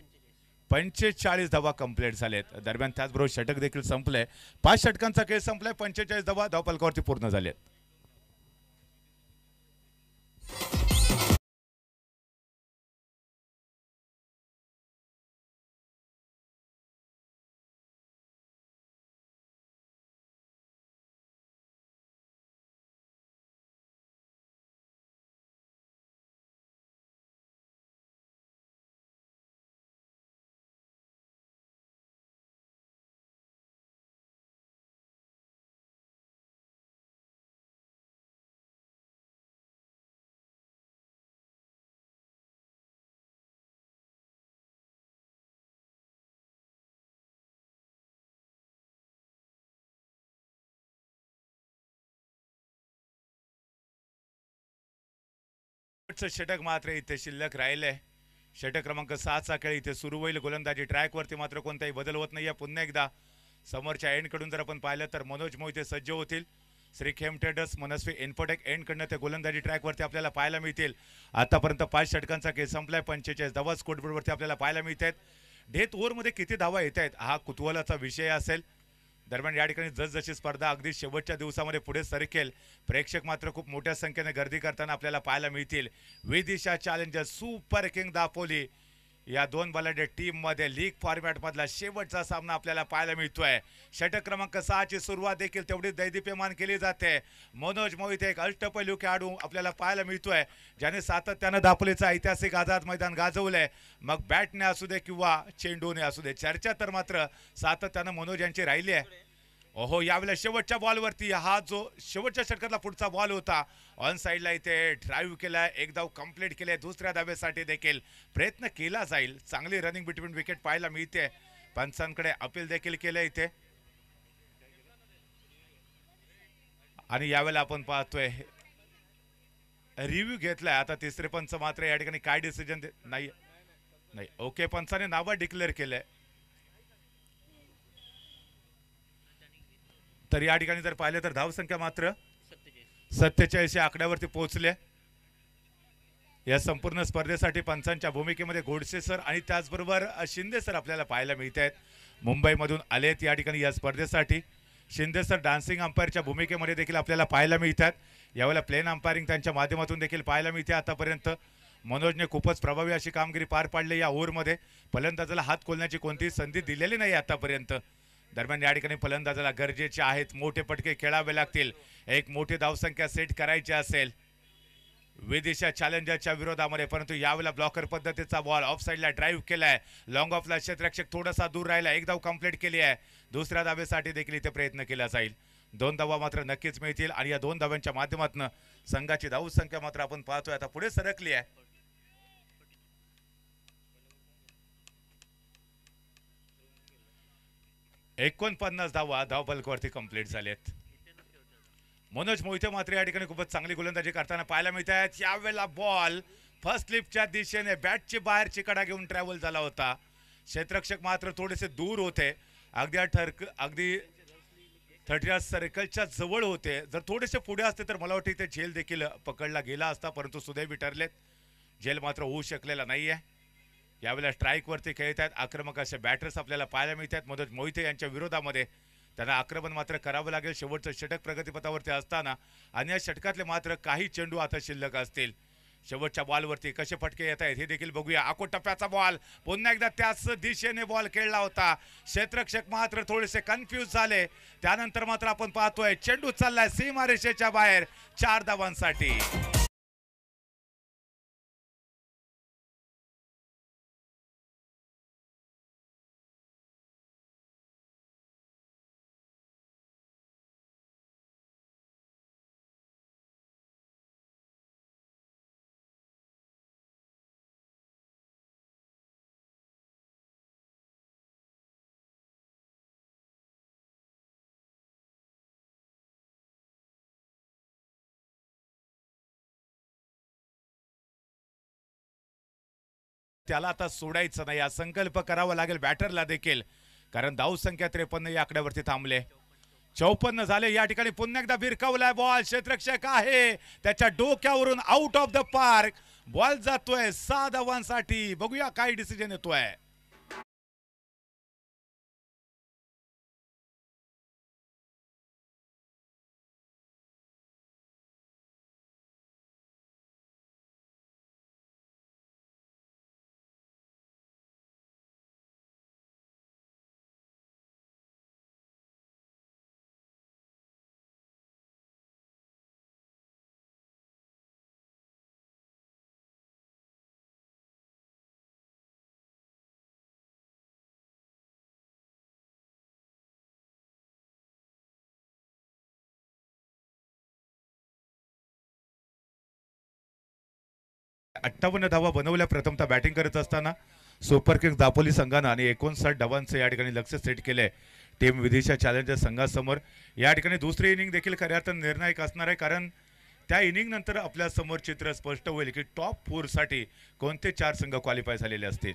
45 धावा कंप्लीट झालेत. दरम्यान त्याचबरोबर षटक देखील संपले, 5 षटकांचा खेळ संपलाय, 45 धावा धावफलकावरती पूर्ण झालेत. षटक मात्र इथे शिल्लक राहिले. षटक क्रमांक 7चा खेळ इथे सुरू होईल. गोलंदाजी ट्रॅकवरती मात्र कोणताही बदल होत नाहीये. पुन्हा एकदा समोरच्या एंडकडून जर आपण पाहिलं तर मनोज मोहिते सज्ज होतील. श्री खेम ट्रेडर्स, मनस्वी इन्फोटेक एंडकडनं ते गोलंदाजी ट्रॅकवरती आपल्याला पाहायला मिळतील. आतापर्यंत 5 षटकांचा खेळ संपलाय, 45 धावा स्कोरबोर्डवरती आपल्याला पाहायला मिळत आहेत. डेथ ओव्हरमध्ये किती धावा येत आहेत हा कुतूहलाचा विषय असेल. दरम्यान या ठिकाणी जसजशी स्पर्धा अगदी शेवटच्या दिवसामध्ये पुढे सरकेल, प्रेक्षक मात्र खूप मोठ्या संख्येने गर्दी करताना आपल्याला पाहायला मिळतील. Vidisha challengers, super king Dapoli या 2 बलाढ्य टीम मध्ये लीग फॉर्मॅट मधला शेवटचा सामना आपल्याला पाहायला मिळतोय. षटक क्रमांक 6ची सुरुवात देखील तेवढीच दैदिप्यमान केली जाते. मनोज मोहिते एक अष्टपैलू खेळाडू आपल्याला पाहायला मिळतोय, ज्याने सातत्यानं दापोलीचा ऐतिहासिक आझाद मैदान गाजवलंय. मग बॅटने असू दे किंवा चेंडूने असू दे, चर्चा तर मात्र सातत्यानं मनोज यांची राहिली आहे. ओहो, यावेळेला शेवटच्या बॉलवरती हा जो शेवटच्या षटकातला पुढचा बॉल होता, ऑन साईडला इथे ड्राईव्ह केलाय, एक धाव कंप्लीट केले. दुसऱ्या धावेसाठी देखील प्रयत्न केला जाईल. चांगली रनिंग बिटवीन विकेट पाहायला मिळते. पंचांकडे अपील देखील केले इथे आणि यावेळेला आपण पाहतोय रिव्ह्यू घेतलाय. आता तिसरे पंच मात्र या ठिकाणी काय डिसिजन नाही. ओके, पंचाने नाव डिक्लेअर केलंय. तर या ठिकाणी जर पाहिलं तर धावसंख्या मात्र 47 या आकड्यावरती पोहोचले. या संपूर्ण स्पर्धेसाठी पंचांच्या भूमिकेमध्ये गोडसे सर आणि त्याचबरोबर शिंदे सर आपल्याला पाहायला मिळत आहेत. मुंबईमधून आलेत या ठिकाणी या स्पर्धेसाठी. शिंदे सर डान्सिंग अंपायरच्या भूमिकेमध्ये देखील आपल्याला पाहायला मिळतात. यावेळेला प्लेन अंपायरिंग त्यांच्या माध्यमातून देखील पाहायला मिळते. आतापर्यंत मनोजने खूपच प्रभावी अशी कामगिरी पार पाडली या ओव्हरमध्ये. फलंदाजाला हात खोलण्याची कोणतीही संधी दिलेली नाही आतापर्यंत. दरम्यान या ठिकाणी फलंदाजाला गरजेचे आहेत मोठे फटके खेळावे लागतील. एक मोठी धावसंख्या सेट करायची असेल विदिशा चॅलेंजरच्या विरोधामध्ये, परंतु यावेळेला ब्लॉकर पद्धतीचा बॉल ऑफ साईडला ड्राईव्ह केलाय. लॉंग ऑफला क्षेत्ररक्षक थोडासा दूर राहिला. एक धाव कंप्लीट केली आहे. दुसऱ्या धावेसाठी देखील इथे प्रयत्न केला जाईल. 2 धावा मात्र नक्कीच मिळतील आणि या 2 धाव्यांच्या माध्यमातून संघाची धावसंख्या मात्र आपण पाहतोय आता पुढे सरकली आहे. 49 धावा धावफलकावरती कंप्लीट झालेत. मनोज मोहिते मात्र या ठिकाणी खूपच चांगली गोलंदाजी करताना पाहायला मिळत आहेत. यावेळेला बॉल फर्स्ट स्लिपच्या दिशेने बॅटची बाहेर चिकडा घेऊन ट्रॅव्हल झाला होता. क्षेत्ररक्षक मात्र थोडेसे दूर होते. अगदी 30 सर्कलच्या जवळ होते. जर थोडेसे पुढे असते तर मला वाटतं इथे झेल देखील पकडला गेला असता, परंतु सुदैवी ठरलेत. झेल मात्र होऊ शकलेला नाहीये. यावेळेला स्ट्राईकवरती खेळत आहेत आक्रमक असे बॅटर्स आपल्याला पाहायला मिळत आहेत मनोज मोहिते यांच्या विरोधामध्ये. त्यांना आक्रमण मात्र करावं लागेल शेवटचं षटक प्रगतीपथावरती असताना, आणि या षटकातले मात्र काही चेंडू आता शिल्लक असतील. शेवटच्या बॉलवरती कसे फटके येत आहेत हे देखील बघूया. आखो टप्प्याचा बॉल पुन्हा एकदा त्याच दिशेने बॉल खेळला होता. क्षेत्ररक्षक मात्र थोडेसे कन्फ्यूज झाले. त्यानंतर मात्र आपण पाहतोय चेंडू चाललाय सीमारेषेच्या बाहेर 4 धावांसाठी. त्याला आता सोडायचं नाही हा संकल्प करावा लागेल बॅटरला देखील, कारण धावसंख्या 53 या आकड्यावरती थांबले. 54 झाले. या ठिकाणी पुन्हा एकदा भिरकावलाय बॉल. क्षेत्ररक्षक आहे त्याच्या डोक्यावरून out of the park. Ball जातोय 6 धावांसाठी. बघूया काय डिसिजन येतोय. अठ्ठावन्न धावा बनवल्या प्रथमतः बॅटिंग करत असताना सुपर किंग्स दापोली संघानं, आणि 59 धावांचं या ठिकाणी लक्ष सेट केलंय टीम विदिशा चॅलेंजर संघासमोर. या ठिकाणी दुसरी इनिंग देखील खऱ्या अर्थाने निर्णायक असणार आहे, कारण त्या इनिंग नंतर आपल्या समोर चित्र स्पष्ट होईल की टॉप 4 साठी कोणते 4 संघ क्वालिफाय झालेले असतील.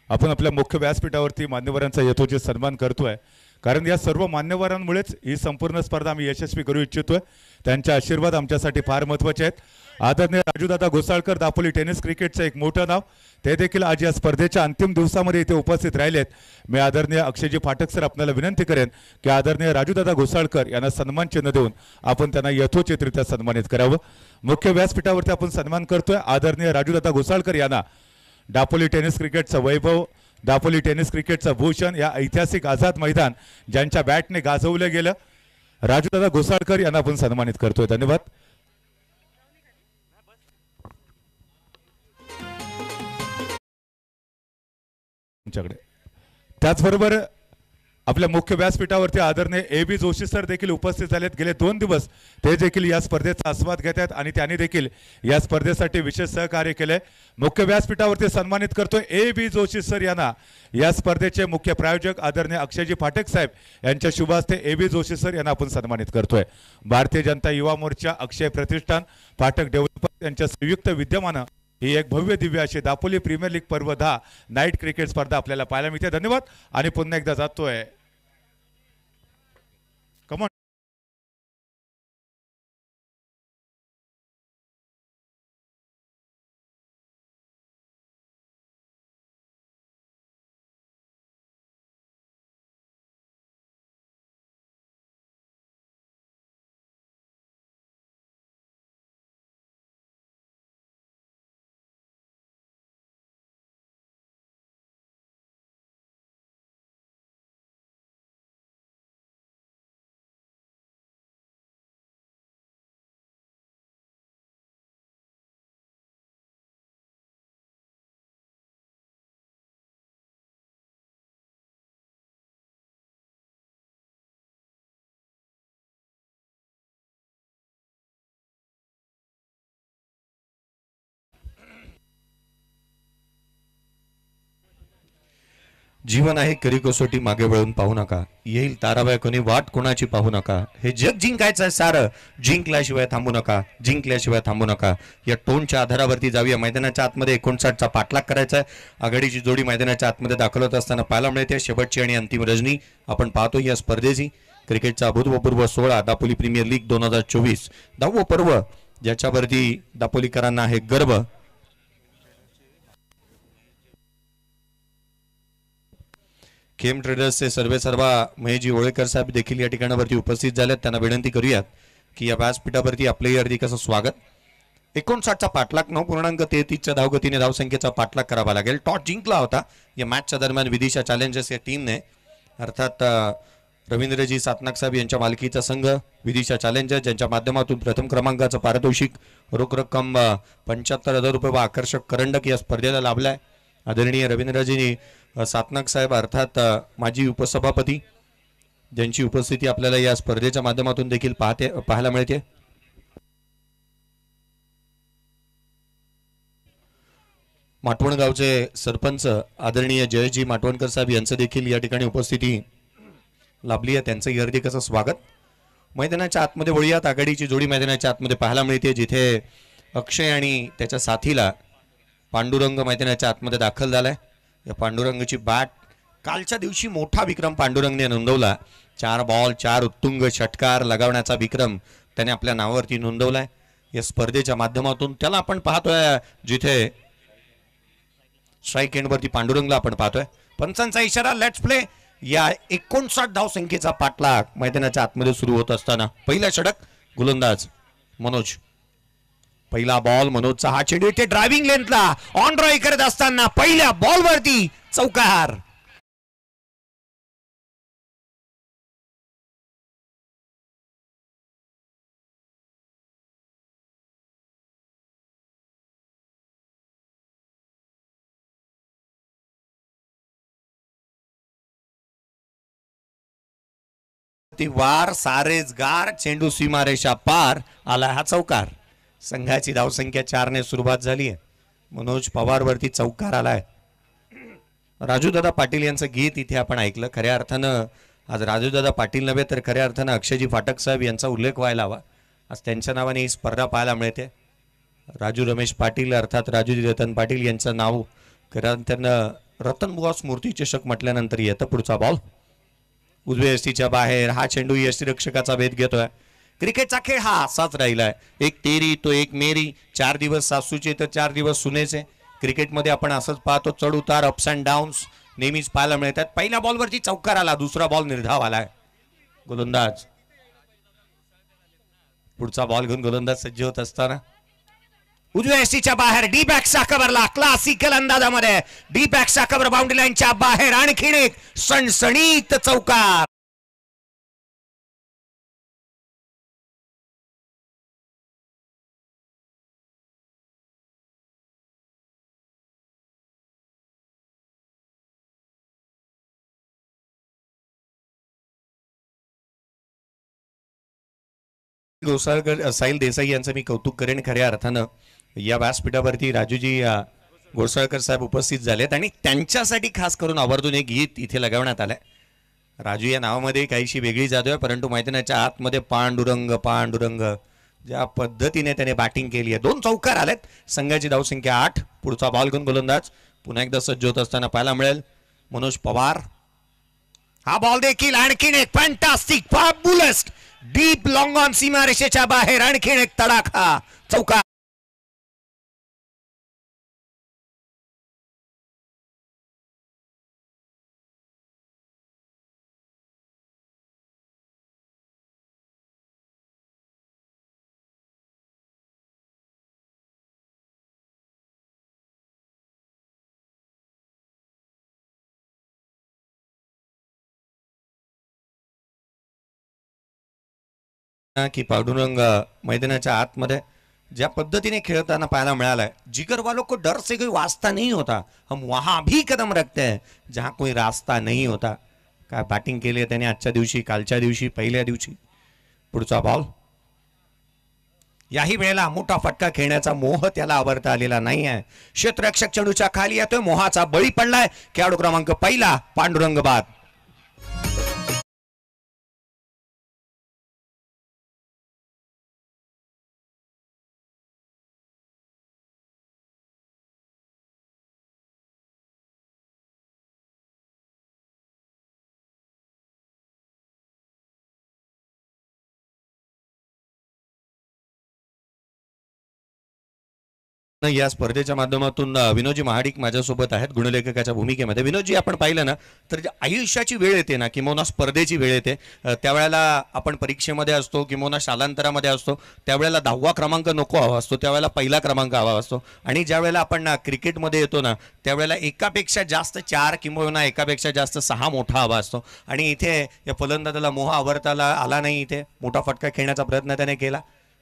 आपण आपल्या मुख्य व्यासपीठावरती मान्यवरांचा यथोचित सन्मान करतोय, कारण या सर्व मान्यवरांमुळेच ही संपूर्ण स्पर्धा आम्ही यशस्वी करू इच्छितोय. त्यांचे आशीर्वाद आमच्यासाठी फार महत्त्वाचे आहेत. आदरणीय राजूदादा घोसाळकर दापोली टेनिस क्रिकेटचं एक मोठं नाव, ते देखील आज या स्पर्धेच्या अंतिम दिवसामध्ये इथे उपस्थित राहिलेत. मी आदरणीय अक्षयजी फाटक सर आपल्याला विनंती करेन की आदरणीय राजूदादा घोसाळकर यांना सन्मान चिन्ह देऊन आपण त्यांना यथोचितरित्या सन्मानित करावं. मुख्य व्यासपीठावरती आपण सन्मान करतोय आदरणीय राजूदादा घोसाळकर यांना दापोली टेनिस क्रिकेटचं वैभव, दापोली टेनिस क्रिकेटचं भूषण, या ऐतिहासिक आझाद मैदान ज्यांच्या बॅटने गाजवलं गेलं, राजूदादा घोसाळकर यांना आपण सन्मानित करतोय. धन्यवाद. तुमच्याकडे त्याचबरोबर आपल्या मुख्य व्यासपीठावरती आदरणीय AB जोशी सर देखील उपस्थित झालेत. गेले 2 दिवस ते देखील या स्पर्धेचा आस्वाद घेत आहेत आणि त्यांनी देखील या स्पर्धेसाठी विशेष सहकार्य केले. मुख्य व्यासपीठावरती सन्मानित करतोय AB जोशी सर यांना. या स्पर्धेचे मुख्य प्रायोजक आदरणीय अक्षयजी फाटक साहेब यांच्या शुभ हस्ते AB जोशी सर यांना आपण सन्मानित करतोय. भारतीय जनता युवा मोर्चा, अक्षय प्रतिष्ठान, फाटक डेव्हलपर यांच्या संयुक्त विद्यमानं ही एक भव्य दिव्य अशी दापोली प्रीमियर लीग पर्व 10 नाईट क्रिकेट स्पर्धा आपल्याला पाहायला मिळते. धन्यवाद आणि पुन्हा एकदा जातोय. कमॉन. जीवन आहे करी कसोटी, मागे वळून पाहू नका. येईल ताराबाई कोणी वाट कोणाची पाहू नका. हे जग जिंकायचं सारं, जिंकल्याशिवाय थांबू नका, जिंकल्याशिवाय थांबू नका. या टोनच्या आधारावरती जाऊया. मैदानाच्या आतमध्ये 59चा पाठलाग करायचा आहे. आघाडीची जोडी मैदानाच्या आतमध्ये दाखल होत असताना पाहायला मिळते. शेवटची आणि अंतिम रजनी आपण पाहतो या स्पर्धेची. क्रिकेटचा अभूतपूर्व 16 दापोली प्रीमियर लीग 2024 10वं पर्व, ज्याच्यावरती दापोलीकरांना आहे गर्व. खेम ट्रेडर्सचे सर्वेसर्वा महेशजी ओळेकर साहेब देखील या ठिकाणावरती उपस्थित झालेत. त्यांना विनंती करूयात की या व्यासपीठावरती आपल्याही हार्दिक स्वागत. 59चा पाठलाग 9.33च्या धावगतीने धावसंख्येचा पाठलाग करावा लागेल. टॉस जिंकला होता या मॅचच्या दरम्यान विदिशा चॅलेंजर्स या टीमने, अर्थात रवींद्रजी सातनाक साहेब यांच्या मालकीचा संघ विदिशा चॅलेंजर्स, ज्यांच्या माध्यमातून प्रथम क्रमांकाचं पारितोषिक रोख रक्कम 75,000 रुपये व आकर्षक करंडक या स्पर्धेला लाभलाय. आदरणीय रवींद्रजी सातनाक साहेब अर्थात माजी उपसभापती, ज्यांची उपस्थिती आपल्याला या स्पर्धेच्या माध्यमातून देखील पाहायला मिळते. माटवण गावचे सरपंच आदरणीय जयजी माटवणकर साहेब यांचं देखील या ठिकाणी उपस्थिती लाभली आहे. त्यांचंही हार्दिक असं स्वागत. मैदानाच्या आतमध्ये वळूयात. आघाडीची जोडी मैदानाच्या आतमध्ये पाहायला मिळते, जिथे अक्षय आणि त्याच्या साथीला पांडुरंग मैदानाच्या आतमध्ये दाखल झालाय. या पांडुरंगची बॅट कालच्या दिवशी मोठा विक्रम पांडुरंगने नोंदवला. 4 बॉल 4 उत्तुंग षटकार लगावण्याचा विक्रम त्याने आपल्या नावावरती नोंदवलाय. या स्पर्धेच्या माध्यमातून त्याला आपण पाहतोय, जिथे स्ट्राईक एंडवरती पांडुरंगला आपण पाहतोय. पंचांचा इशारा, लेट्स प्ले. या 59 धावसंख्येचा पाठलाग मैदानाच्या आतमध्ये सुरू होत असताना पहिला षटक गोलंदाज मनोज. पहिला बॉल मनोजचा. हा चेंडू इथे ड्रायव्हिंग लेंथला ऑन ड्राईव्ह करत असताना पहिल्या बॉलवरती चौकार. वार सारेच गार, चेंडू सीमारेषा पार, आला हा चौकार. संघाची धावसंख्या 4 ने सुरुवात झाली आहे. मनोज पवार वरती चौकार आलाय. राजूदादा पाटील यांचं गीत इथे आपण ऐकलं. खऱ्या अर्थानं आज राजूदादा पाटील नव्हे तर खऱ्या अर्थानं अक्षयजी फाटक साहेब यांचा उल्लेख व्हायला हवा. आज त्यांच्या नावाने ही स्पर्धा पाहायला मिळते. राजू रमेश पाटील अर्थात राजूजी रतन पाटील यांचं नाव खऱ्या अर्थानं रतनबुवा स्मृती चषक म्हटल्यानंतर येतं. पुढचा बॉल उजव्या यष्टीच्या बाहेर. हा चेंडू यष्टीरक्षकाचा भेद घेतोय. क्रिकेटचा खेळ हा असाच राहिलाय. एक तेरी तो एक मेरी. 4 दिवस सासूचे तर 4 दिवस सुनेचे. क्रिकेटमध्ये आपण असंच पाहतो, चढ उतार, अप्स अँड डाऊन्स नेहमीच पाहायला मिळतात. पहिल्या बॉलवरती चौकार आला, दुसरा बॉल निर्धाव आलाय. गोलंदाज पुढचा बॉल घेऊन गोलंदाज सज्ज होत असताना उजव्या यष्टीच्या बाहेर डी बॅकचा कव्हरला क्लासिकल अंदाजामध्ये डी बॅकचा कव्हर बाउंड्री लाईनच्या बाहेर. आणखीन एक सणसणीत चौकार. घोसाळकर साहिल देसाई यांचं मी कौतुक करेन खऱ्या अर्थानं. या व्यासपीठावरती राजूजी घोसाळकर साहेब उपस्थित झालेत आणि त्यांच्यासाठी खास करून आवर्जून एक गीत इथे लगावण्यात आलंय. राजू या नावामध्ये काहीशी वेगळी जादू आहे, परंतु मैदानाच्या आतमध्ये पांडुरंग पांडुरंग ज्या पद्धतीने त्याने बॅटिंग केली आहे. 2 चौकार आलेत. संघाची धावसंख्या 8. पुढचा बॉल घेऊन गोलंदाज पुन्हा एकदा सज्ज होत असताना पाहायला मिळेल मनोज पवार. हा बॉल देखील आणखीन एक fantastic fabulous deep long on सीमारेषेच्या बाहेर आणखीन एक तडाखा चौकार. की पांडुरंग मैदानाच्या आतमध्ये ज्या पद्धतीने खेळताना पाहायला मिळालाय. जिगर वालों को डर से कोई वास्ता नहीं होता, हम वहां भी कदम रखते हैं जहां कोई रास्ता नहीं होता. काय बॅटिंग केली आहे त्याने आजच्या दिवशी, कालच्या दिवशी, पहिल्या दिवशी. पुढचा बॉल. याही वेळेला मोठा फटका खेळण्याचा मोह त्याला आवरता आलेला नाही आहे. क्षेत्ररक्षक चेंडूच्या खाली येतोय, मोहाचा बळी पडलाय. खेळाडू क्रमांक 1 पांडुरंग बाद. या स्पर्धेच्या माध्यमातून विनोदजी महाडिक माझ्यासोबत आहेत गुणलेखकाच्या भूमिकेमध्ये. विनोदजी, आपण पाहिलं ना तर आयुष्याची वेळ येते ना किंवा स्पर्धेची वेळ येते, त्यावेळेला आपण परीक्षेमध्ये असतो किंवा शालांतरामध्ये असतो, त्यावेळेला 10वा क्रमांक नको हवा असतो, त्यावेळेला पहिला क्रमांक हवा असतो. आणि ज्यावेळेला आपण क्रिकेटमध्ये येतो ना त्यावेळेला एकापेक्षा जास्त 4 किंवा एकापेक्षा जास्त 6 मोठा हवा असतो. आणि इथे या फलंदाजाला मोह आवरता आला नाही. इथे मोठा फटका खेळण्याचा प्रयत्न त्याने केला.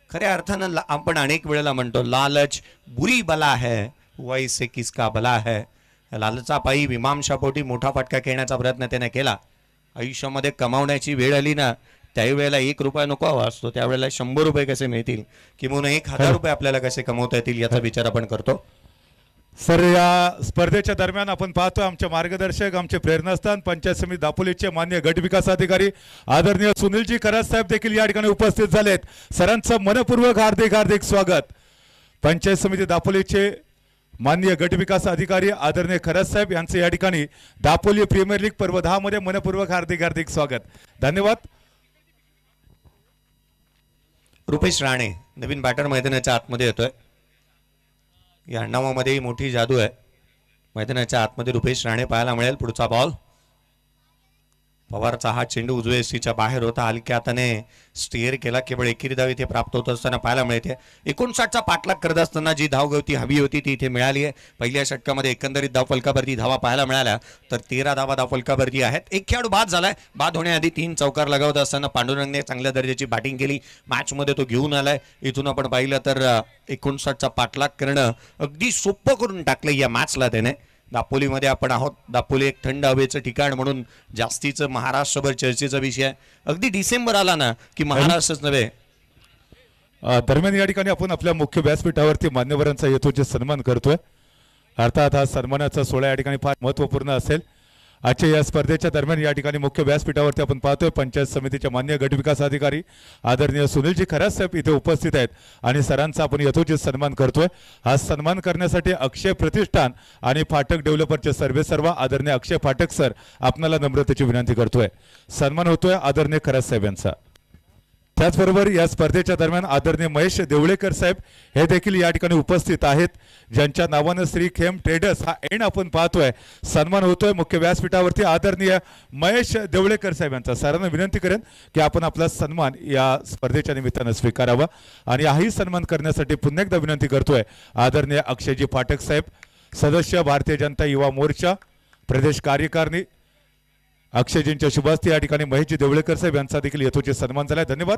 खऱ्या अर्थानं आपण अनेक वेळेला म्हणतो लालच बुरी बला है, वैसे किसका भला है. लालचापायी मीमांसापोटी मोठा फटका खेळण्याचा प्रयत्न त्याने केला. आयुष्यामध्ये कमावण्याची वेळ आली ना त्याही वेळेला 1 रुपया नको हवा असतो, त्यावेळेला 100 रुपये कसे मिळतील किंवा 1000 रुपये आपल्याला कसे कमवता येतील याचा विचार आपण करतो. सर, या स्पर्धेच्या दरम्यान आपण पाहतो आमचे मार्गदर्शक, आमचे प्रेरणास्थान पंचायत समिती दापोलीचे मान्य गट विकास अधिकारी आदरणीय सुनीलजी खरात साहेब देखील या ठिकाणी उपस्थित झालेत. सरांचं मनपूर्वक हार्दिक स्वागत. पंचायत समिती दापोलीचे माननीय गट विकास अधिकारी आदरणीय खरात साहेब यांचे या ठिकाणी दापोली प्रीमियर लीग पर्व 10 मध्ये मनपूर्वक हार्दिक स्वागत. धन्यवाद. रुपेश राणे नवीन बॅटर मैदानाच्या आतमध्ये येतोय. या नावामध्ये मोठी जादू आहे. मैदानाच्या आतमध्ये रुपेश राणे पाहायला मिळेल. पुढचा बॉल. पवारचा हा चेंडू उजव्या एसीच्या बाहेर होता, हलक्या हाताने स्टेअर केला. केवळ एकेरी धाव इथे प्राप्त होत असताना पाहायला मिळते. 59चा पाठलाग करत असताना जी धावगती हवी होती ती इथे मिळाली आहे. पहिल्या षटकामध्ये एकंदरीत धावफलकावरती धावा पाहायला मिळाल्या तर 13 धावा धावफलकावरती आहेत. एक खेळाडू बाद झालाय. बाद होण्याआधी 3 चौकार लगावत असताना पांडुरंगने चांगल्या दर्जाची बॅटिंग केली. मॅचमध्ये तो घेऊन आलाय. इथून आपण पाहिलं तर 59चा पाठलाग करणं अगदी सोपं करून टाकलं या मॅचला त्याने. दापोलीमध्ये आपण आहोत. दापोली एक थंड हवेचं ठिकाण म्हणून जास्तीचं महाराष्ट्रभर चर्चेचा विषय. अगदी डिसेंबर आला ना की महाराष्ट्रच नव्हे. दरम्यान या ठिकाणी आपण आपल्या मुख्य व्यासपीठावरती मान्यवरांचा यथोचित सन्मान करतोय. अर्थात हा सन्मानाचा सोहळा या ठिकाणी फार महत्त्वपूर्ण असेल. आजच्या या स्पर्धेच्या दरम्यान या ठिकाणी मुख्य व्यासपीठावरती आपण पाहतोय पंचायत समितीचे मान्य गट विकास अधिकारी आदरणीय सुनीलजी खरात साहेब इथे उपस्थित आहेत आणि सरांचा आपण यथोचित सन्मान करतोय. हा सन्मान करण्यासाठी अक्षय प्रतिष्ठान आणि फाटक डेव्हलपरचे सर्वेसर्वा आदरणीय अक्षय फाटक सर आपल्याला नम्रतेची विनंती करतोय. सन्मान होतोय आदरणीय खरात साहेब यांचा. त्याचबरोबर या स्पर्धेच्या दरम्यान आदरणीय महेश देवळेकर साहेब हे देखील या ठिकाणी उपस्थित आहेत, ज्यांच्या नावानं श्री खेम ट्रेडर्स हा एंड आपण पाहतोय. सन्मान होतोय मुख्य व्यासपीठावरती आदरणीय महेश देवळेकर साहेब यांचा. सरांना विनंती करेन की आपण आपला सन्मान या स्पर्धेच्या निमित्तानं स्वीकारावा आणि हाही सन्मान करण्यासाठी पुन्हा एकदा विनंती करतोय आदरणीय अक्षयजी फाटक साहेब, सदस्य भारतीय जनता युवा मोर्चा प्रदेश कार्यकारिणी. अक्षयजींच्या शुभास्ती या ठिकाणी महेशजी देवळेकर साहेब यांचा देखील यथोचित सन्मान झालाय. धन्यवाद.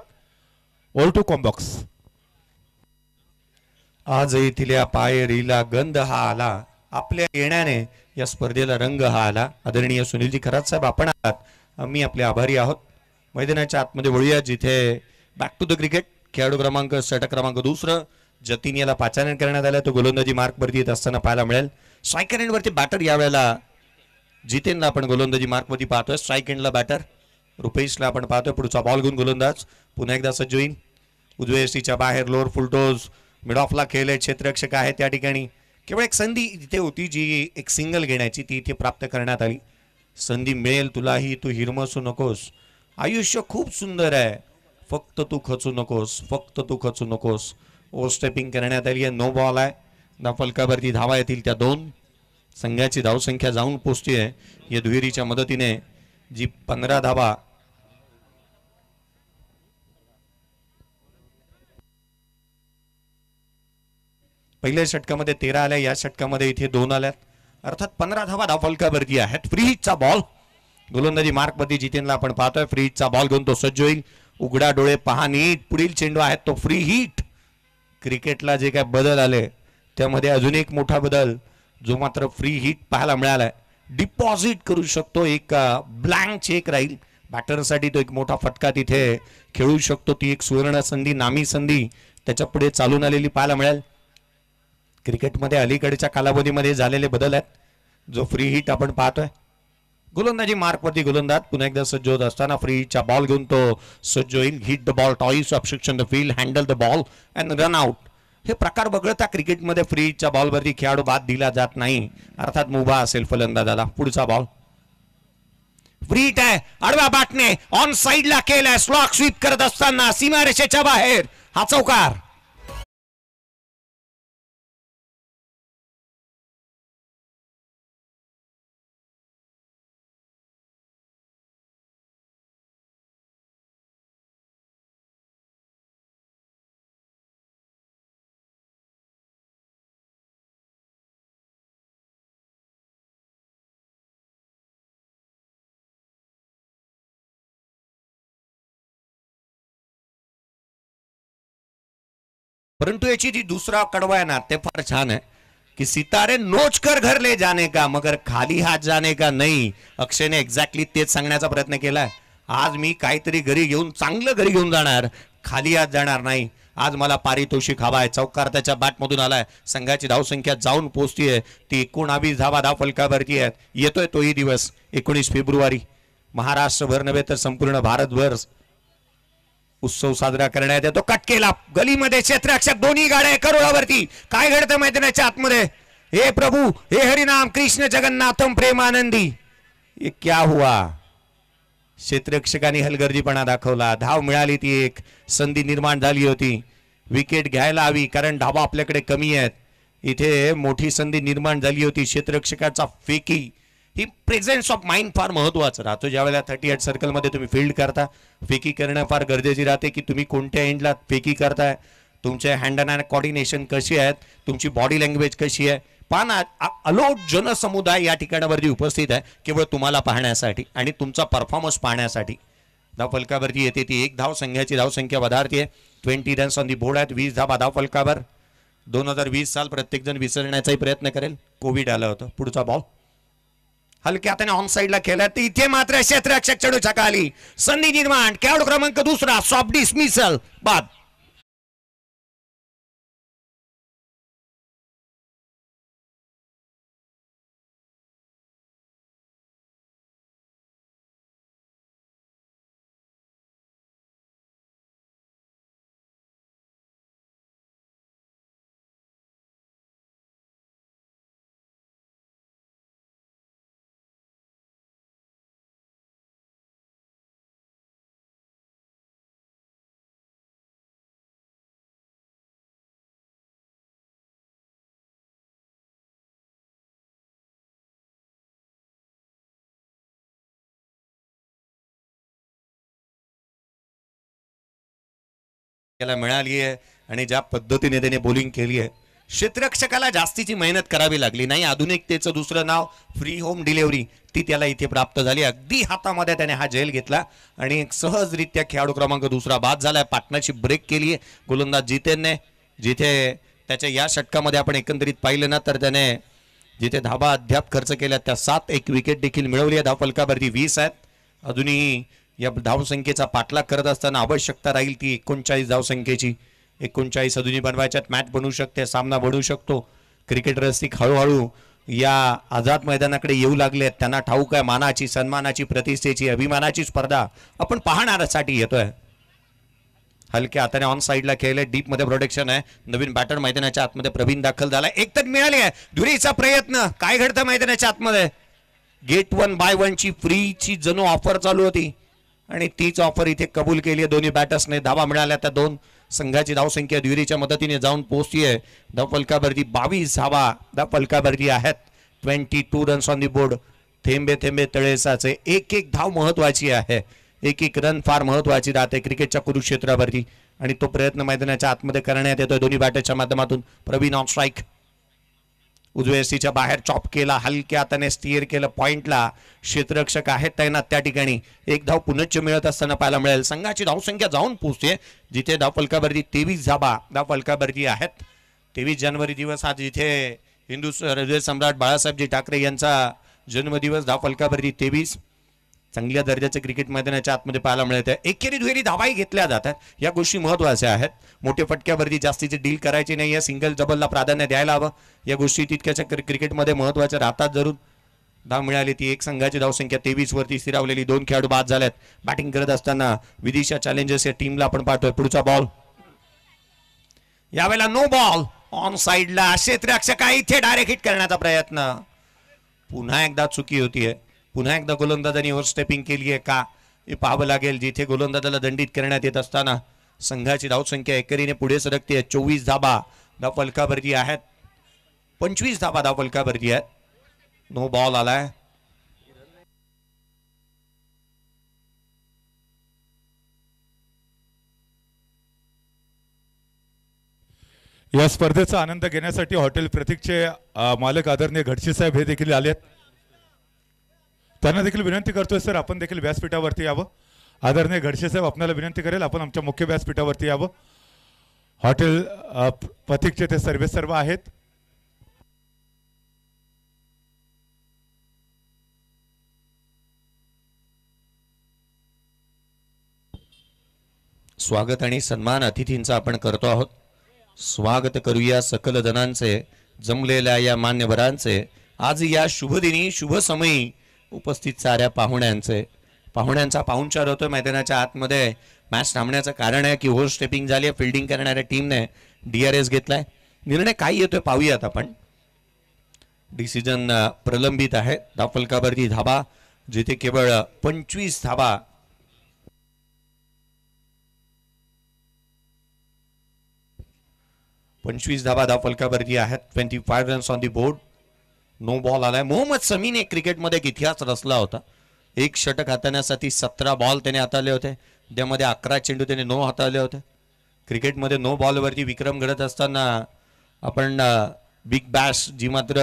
ऑल टू कॉम्बॉक्स. आज येथील पायरीला गंध हा आला, आपल्या येण्याने या स्पर्धेला रंग हा आला. आदरणीय सुनीलजी खरात साहेब आपण आहात, आम्ही आपले आभारी आहोत. मैदानाच्या आतमध्ये वळूया जिथे बॅक टू द क्रिकेट खेळाडू क्रमांक षटक क्रमांक 2 जतीन याला पाचारण करण्यात आलं. तो गोलंदाजी मार्कवरती येत असताना पाहायला मिळेल. स्ट्रायकर एंडवरती बॅटर यावेळेला जितेनला आपण गोलंदाजी मार्कवरती पाहतोय. स्ट्राईक एंडला बॅटर रुपेशला आपण पाहतोय. पुढचा बॉल घेऊन गोलंदाज पुन्हा एकदा सज्ज होईल. उजव्या यष्टीच्या बाहेर लोअर फुलटोज मिड ऑफला खेळले क्षेत्ररक्षक आहे त्या ठिकाणी. केवळ एक संधी तिथे होती जी एक सिंगल घेण्याची, ती इथे प्राप्त करण्यात आली. संधी मिळेल तुलाही, तू हिरमसू नकोस, आयुष्य खूप सुंदर आहे, फक्त तू खचू नकोस, फक्त तू खचू नकोस. ओव्हर स्टेपिंग करण्यात आली आहे. नो बॉल आहे. धावफलकावरती धावा येतील त्या 2. संघाची धावसंख्या जाऊन पोहोचते आहे या दुहेरीच्या मदतीने, जी 15 धावा पहिल्या षटकामध्ये 13 आल्या, या षटकामध्ये इथे 2 आल्यात. अर्थात 15 धावा धावफलकावरती आहेत. फ्री हिटचा बॉल गोलंदाजी मार्कमध्ये जितेनला आपण पाहतोय. फ्री हिटचा बॉल घेऊन तो सज्ज होईल. उघडा डोळे पहा नीट, पुढील चेंडू आहे तो फ्री हिट. क्रिकेटला जे काय बदल आले त्यामध्ये अजून एक मोठा बदल जो मात्र फ्री हिट पाहायला मिळालाय. डिपॉझिट करू शकतो, एक ब्लँक चेक राहील बॅटरसाठी. तो एक मोठा फटका तिथे खेळू शकतो. ती एक सुवर्ण संधी, नामी संधी त्याच्या पुढे चालून आलेली पाहायला मिळेल. क्रिकेटमध्ये अलीकडच्या कालावधीमध्ये झालेले बदल आहेत. जो फ्री हिट आपण पाहतोय गोलंदाजी मार्कवरती गोलंदाज पुन्हा एकदा सज्ज होत असताना फ्री हिटचा बॉल घेऊन तो सज्ज होईल. Hit the ball twice, obstruction the field, handle the ball and run out. हे प्रकार वगळता क्रिकेटमध्ये फ्री हिटच्या बॉलवरती खेळाडू बाद दिला जात नाही. अर्थात मुभा असेल फलंदाजाला. पुढचा बॉल फ्री हिट आहे. आडव्या बॅटने ऑन साइडला केलाय. स्लॉक स्वीप करत असताना सीमारेषेच्या बाहेर हा चौकार. परंतु याची जी दुसरा कडवा आहे ना, ते फार छान आहे की सितारे नोच कर घर ले जाने का मगर खाली हात जाने का नहीं. अक्षयने एक्झॅक्टली तेच सांगण्याचा प्रयत्न केलाय. आज मी काहीतरी घरी घेऊन, चांगलं घरी घेऊन जाणार, खाली हात जाणार नाही. आज मला पारितोषिक हवा आहे. चौकार त्याच्या बॅटमधून आलाय. संघाची धावसंख्या जाऊन पोहोचतीये ती 19 धावा धावफलकावरती आहेत. येतोय तोही दिवस 19 फेब्रुवारी. महाराष्ट्रभर नव्हे तर संपूर्ण भारतभर उत्सव साजरा करण्यात येतो. कट केला गलीमध्ये क्षेत्ररक्षक, दोन्ही गाड्या करोडावरती. काय घडतं मैदानाच्या आतमध्ये? हे प्रभू, हे हरिनाम, कृष्ण जगन्नाथम प्रेमानंदी. ये क्या हुआ? क्षेत्ररक्षकांनी हलगर्जीपणा दाखवला. धाव मिळाली, ती एक संधी निर्माण झाली होती. विकेट घ्यायला हवी कारण धावा आपल्याकडे कमी आहेत. इथे मोठी संधी निर्माण झाली होती. क्षेत्ररक्षकाचा फेकी, ही प्रेझेन्स ऑफ माइंड फार महत्वाचं राहतो. ज्यावेळेला 38 सर्कलमध्ये तुम्ही फील्ड करता, फेकी करणं फार गरजेची राहते की तुम्ही कोणत्या एंडला फेकी करताय, तुमचे हँड अँड कोऑर्डिनेशन कशी आहेत, तुमची बॉडी लँग्वेज कशी आहे. पाना अलोट जनसमुदाय या ठिकाणावरती उपस्थित आहे केवळ तुम्हाला पाहण्यासाठी आणि तुमचा परफॉर्मन्स पाहण्यासाठी. धावफलकावरती येते ती 1 धाव. संघाची धावसंख्या वधारते. 20 रन्स ऑन दी बोर्ड आहेत. 20 धावा धावफलकावर. 2020 साल प्रत्येक जण विसरण्याचाही प्रयत्न करेल. कोविड आलं होतं. पुढचा बॉल हलक्या हाताने ऑन साइडला खेळला. इथे मात्र क्षेत्ररक्षक चढूच्या खाली संधी निर्माण. खेळाडू क्रमांक 2 सॉफ्ट डिसमिसल बाद. त्याला मिळाली आहे आणि ज्या पद्धतीने त्याने बॉलिंग केली आहे, क्षेत्ररक्षकाला जास्तीची मेहनत करावी लागली नाही. आधुनिकतेचं दुसरं नाव फ्री होम डिलिव्हरी, ती त्याला इथे प्राप्त झाली. अगदी हातामध्ये त्याने हा झेल घेतला आणि एक सहजरित्या खेळाडू क्रमांक 2 बाद झालाय. पार्टनरशिप ब्रेक केली आहे गोलंदाज जितेनने. जिथे त्याच्या या षटकामध्ये आपण एकंदरीत पाहिलं ना तर त्याने जिथे धाबा अद्याप खर्च केल्या त्या 7 एक विकेट देखील मिळवली आहे. धावफलकावरती 20 आहेत. अजूनही या धावसंख्येचा पाठलाग करत असताना आवश्यकता राहील ती 39 धावसंख्येची. 39 अजूनही बनवायच्यात. मॅच बनवू शकते, सामना बनवू शकतो. क्रिकेट रसिक हळूहळू या आझाद मैदानाकडे येऊ लागले. त्यांना ठाऊक आहे मानाची, सन्मानाची, प्रतिष्ठेची, अभिमानाची स्पर्धा आपण पाहण्यासाठी येतोय. हलक्या हाताने ऑन साईडला खेळले. डीप मध्ये प्रोटेक्शन आहे. नवीन बॅटर मैदानाच्या आतमध्ये प्रवीण दाखल झाला. एक तर मिळाली आहे. दुरीचा प्रयत्न. काय घडतं मैदानाच्या आतमध्ये? गेट 1 बाय 1 ची फ्रीची जणू ऑफर चालू होती आणि तीच ऑफर इथे कबूल केली आहे दोन्ही बॅटर्सने. धावा मिळाल्या त्या दोन. संघाची धावसंख्या दुरीच्या मदतीने जाऊन पोहोचतीये. धाव फलकावरती 22 धावा धाव फलकावरती आहेत. 22 रन्स ऑन दी बोर्ड. थेंबे थेंबे तळे साचे. एक एक धाव महत्वाची आहे. एक एक रन फार महत्वाची राहते क्रिकेटच्या कुरुक्षेत्रावरती आणि तो प्रयत्न मैदानाच्या आतमध्ये करण्यात येतोय दोन्ही बॅटरच्या माध्यमातून. Praveen on strike. उजव्या एसटीच्या बाहेर चॉप केला. हलक्या हाताने स्टीअर केलं पॉइंटला. क्षेत्ररक्षक आहेत तैनात त्या ठिकाणी. एक धाव पुनश्च मिळत असताना पाहायला मिळेल. संघाची धावसंख्या जाऊन पोहोचते जिथे धाव फलकावरती 23 धावा धाव फलकावरती आहेत. 23 जानेवारी दिवस आज जिथे हिंदू हृदय सम्राट बाळासाहेबजी ठाकरे यांचा जन्मदिवस. धाव फलकावरती 23. चांगल्या दर्जाचे क्रिकेट मैदानाच्या आतमध्ये पाहायला मिळत आहे. एकेरी दुहेरी धावाही घेतल्या जातात. या गोष्टी महत्वाच्या आहेत. मोठे फटक्यावरती जास्तीची डील करायची नाही आहे. सिंगल डबलला प्राधान्य द्यायला हवं. या गोष्टी तितक्याच्या क्रिकेटमध्ये महत्वाच्या राहतात. जरूर धाव मिळाली ती. एक संघाची धावसंख्या 23 वरती स्थिरावलेली. 2 खेळाडू बाद झालेत. बॅटिंग करत असताना विदिशा चॅलेंजर्स या टीमला आपण पाहतोय. पुढचा बॉल यावेळेला नो बॉल. ऑन साईडला क्षेत्ररक्षक इथे डायरेक्ट हिट करण्याचा प्रयत्न. पुन्हा एकदा चुकी होतीये. पुन्हा एकदा गोलंदाजांनी ओव्हर स्टेपिंग केली आहे का हे पाहावं लागेल. जिथे गोलंदाजाला दंडित करण्यात येत असताना संघाची धावसंख्या एकेरीने पुढे सरकते. 24 धाबा धाव फलकावरती आहेत. 25 धाबा धाव फलकावरती आहेत. नो बॉल आलाय. या स्पर्धेचा आनंद घेण्यासाठी हॉटेल प्रतीकचे मालक आदरणीय घडशी साहेब हे देखील आलेत. त्यांना देखील विनंती करतोय सर आपण देखील व्यासपीठावरती यावं. आदरणीय घडशे साहेब आपल्याला विनंती करेल आपण आमच्या मुख्य व्यासपीठावरती यावं. हॉटेल प्रतीकचे ते सर्व आहेत. स्वागत आणि सन्मान अतिथींचा आपण करतो आहोत. स्वागत करूया सकल जनांचे जमलेल्या या मान्यवरांचे. आज या शुभदिनी शुभ समयी उपस्थित साऱ्या पाहुण्यांचा पाहुणचार होतोय मैदानाच्या आतमध्ये. मॅच थांबण्याचं कारण आहे की ओव्हर स्टेपिंग झाली आहे. फिल्डिंग करणाऱ्या टीमने DRS घेतलाय. निर्णय काय येतोय पाहूयात आपण. डिसिजन प्रलंबित आहे. धाव फलकावरती धाबा जिथे केवळ 25 धाबा 25 धाबा धाव फलकावरती आहेत. 25 runs on the board. No ball आलाय. मोहम्मद समीन एक क्रिकेटमध्ये एक इतिहास रचला होता. एक षटक हाताळण्यासाठी 17 बॉल त्याने हाताळले होते. त्यामध्ये 11 चेंडू त्याने नो हाताळले होते. क्रिकेटमध्ये नो बॉलवरती विक्रम घडत असताना आपण बिग बॅश जी मात्र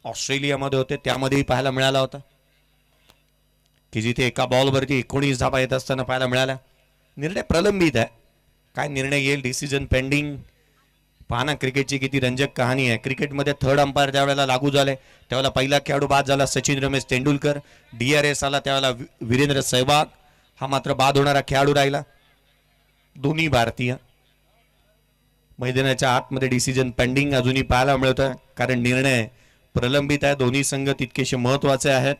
ऑस्ट्रेलियामध्ये होते त्यामध्येही पाहायला मिळाला होता की जिथे एका बॉलवरती 19 धाबा येत असताना पाहायला मिळाल्या. निर्णय प्रलंबित आहे. काय निर्णय येईल डिसिजन पेंडिंग. पाहना क्रिकेटची किती रंजक कहाणी आहे. क्रिकेटमध्ये थर्ड अंपायर ज्यावेळेला लागू झाले त्यावेळेला पहिला खेळाडू बाद झाला सचिन रमेश तेंडुलकर. DRS आला त्यावेळेला वीरेंद्र सहवाग हा मात्र बाद होणारा खेळाडू राहिला. दोन्ही भारतीय. मैदानाच्या आतमध्ये डिसिजन पेंडिंग अजूनही पाहायला मिळतं कारण निर्णय प्रलंबित आहे. दोन्ही संघ तितकेसे महत्वाचे आहेत.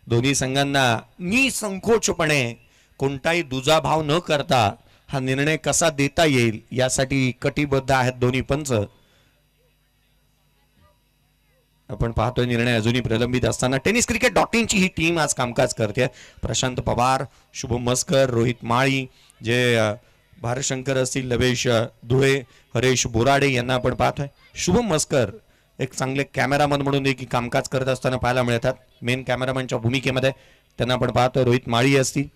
दोन्ही संघांना निसंकोचपणे कोणताही दुजाभाव न करता हा निर्णय कसा देता येईल यासाठी कटिबद्ध आहेत दोन्ही पंच. आपण पाहतोय निर्णय अजूनही प्रलंबित असताना tenniscricket.in ची ही टीम आज कामकाज करते. प्रशांत पवार, शुभम मस्कर, रोहित माळी, जे भारशंकर असतील, लवेश धुळे, हरेश बोराडे यांना आपण पाहतोय. शुभम मस्कर एक चांगले कॅमेरामन म्हणून देखील कामकाज करत असताना पाहायला मिळतात. मेन कॅमेरामनच्या भूमिकेमध्ये त्यांना आपण पाहतोय. रोहित माळी असतील.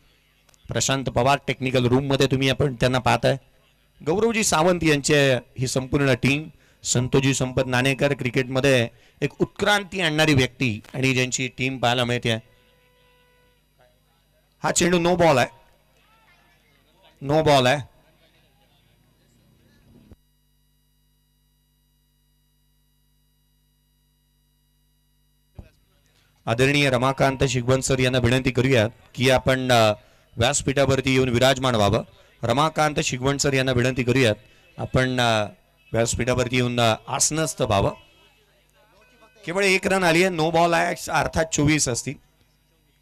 प्रशांत पवार टेक्निकल रूम मध्ये तुम्ही आपण त्यांना पाहताय. गौरवजी सावंत यांचे ही संपूर्ण टीम. संतोजी संपत नाणेकर क्रिकेटमध्ये एक उत्क्रांती आणणारी व्यक्ती आणि ज्यांची टीम पाहायला मिळते. हा चेंडू नो बॉल आहे. नो बॉल आहे. आदरणीय रमाकांत शिगवण सर यांना विनंती करूया की आपण व्यासपीठावरती येऊन विराजमान व्हावं. रमाकांत शिगवण सर यांना विनंती करूयात, आपण व्यासपीठावरती येऊन आसनस्थ व्हावं. केवळ 1 रन आली आहे, नो बॉल आहे, अर्थात 24 असतील.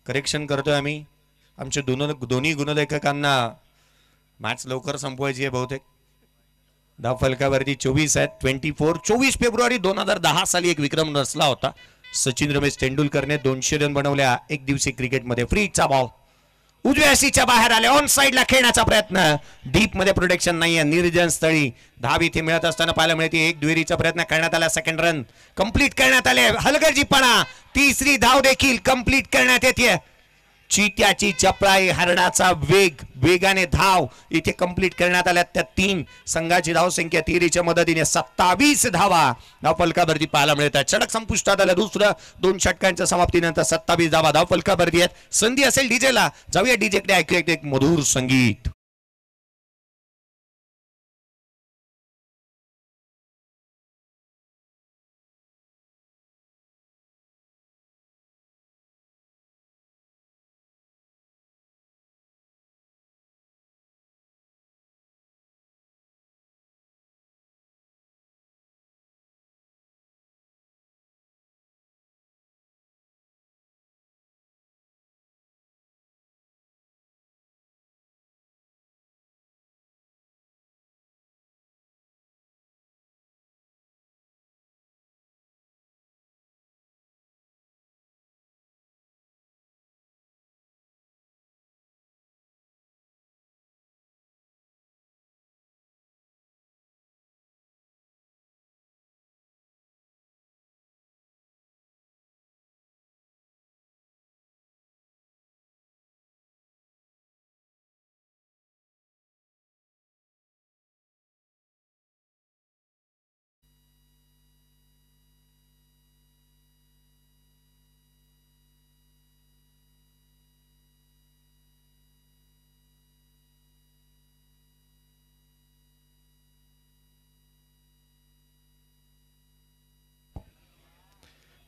करेक्शन करतोय आम्ही. आमचे दोन्ही गुणलेखकांना मॅच लवकर संपवायची आहे बहुतेक. धाव फलकावरती 24 आहेत. 24 फेब्रुवारी 2010 साली एक विक्रम रचला होता. सचिन रमेश तेंडुलकरने 200 रन बनवल्या एक दिवसीय क्रिकेटमध्ये. फ्रीचा बॉल उजव्या सीच्या बाहेर आले, ऑन साइडला खेळण्याचा प्रयत्न, डीप मध्ये प्रोटेक्शन नाहीये, निर्जन स्थळी धाव इथे मिळत असताना पाहायला मिळते. एक दुहेरीचा प्रयत्न करण्यात आला, सेकंड रन कंप्लीट करण्यात आले. हलगर्जीपणा, तिसरी धाव देखील कंप्लीट करण्यात येते. चित्याची चपळाई, हरणाचा वेग, वेगाने धाव इथे कंप्लीट करण्यात आल्या. त्या 3 संघाची धावसंख्या तिरीच्या मदतीने 27 धावा धाव फलकावरती पाहायला मिळतात. षटक संपुष्टात आलं. दुसरं 2 षटकांच्या समाप्तीनंतर 27 धावा धाव फलकावरती आहेत. संधी असेल डीजेला, जाऊया डीजेकडे, ऐकूया एक मधुर संगीत.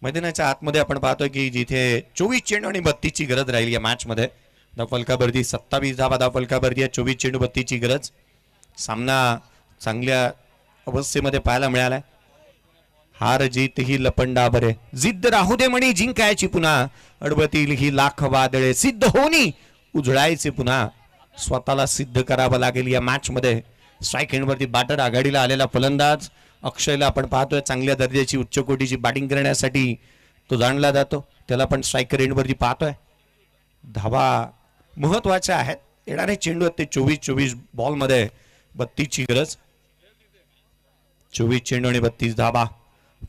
मैदानाच्या आतमध्ये आपण पाहतोय की जिथे 24 चेंडू आणि 32 ची गरज राहिली या मॅच मध्ये. धाव फलकावरती 27 धावा धाव फलकावरती आहे. 24 चेंडू 32 ची गरज. सामना चांगल्या अवस्थेमध्ये पाहायला मिळालाय. हार जीत ही लपंडाभरे, जिद्द राहू दे म्हणी जिंकायची पुन्हा, अडवतील ही लाख वादळे, सिद्ध होनी उजळायचे पुन्हा. स्वतःला सिद्ध करावं लागेल या मॅच मध्ये. स्ट्राईक एंडवरती बॅटर आघाडीला आलेला फलंदाज अक्षयला आपण पाहतोय चांगल्या दर्जाची उच्च कोटीची बॅटिंग करण्यासाठी तो जाणला जातो. त्याला पण स्ट्रायकर एंडवरती पाहतोय. धावा महत्वाच्या आहेत. येणारे चेंडू आहेत ते 24 बॉल मध्ये 32 ची गरज. 24 चेंडू आणि 32 धावा.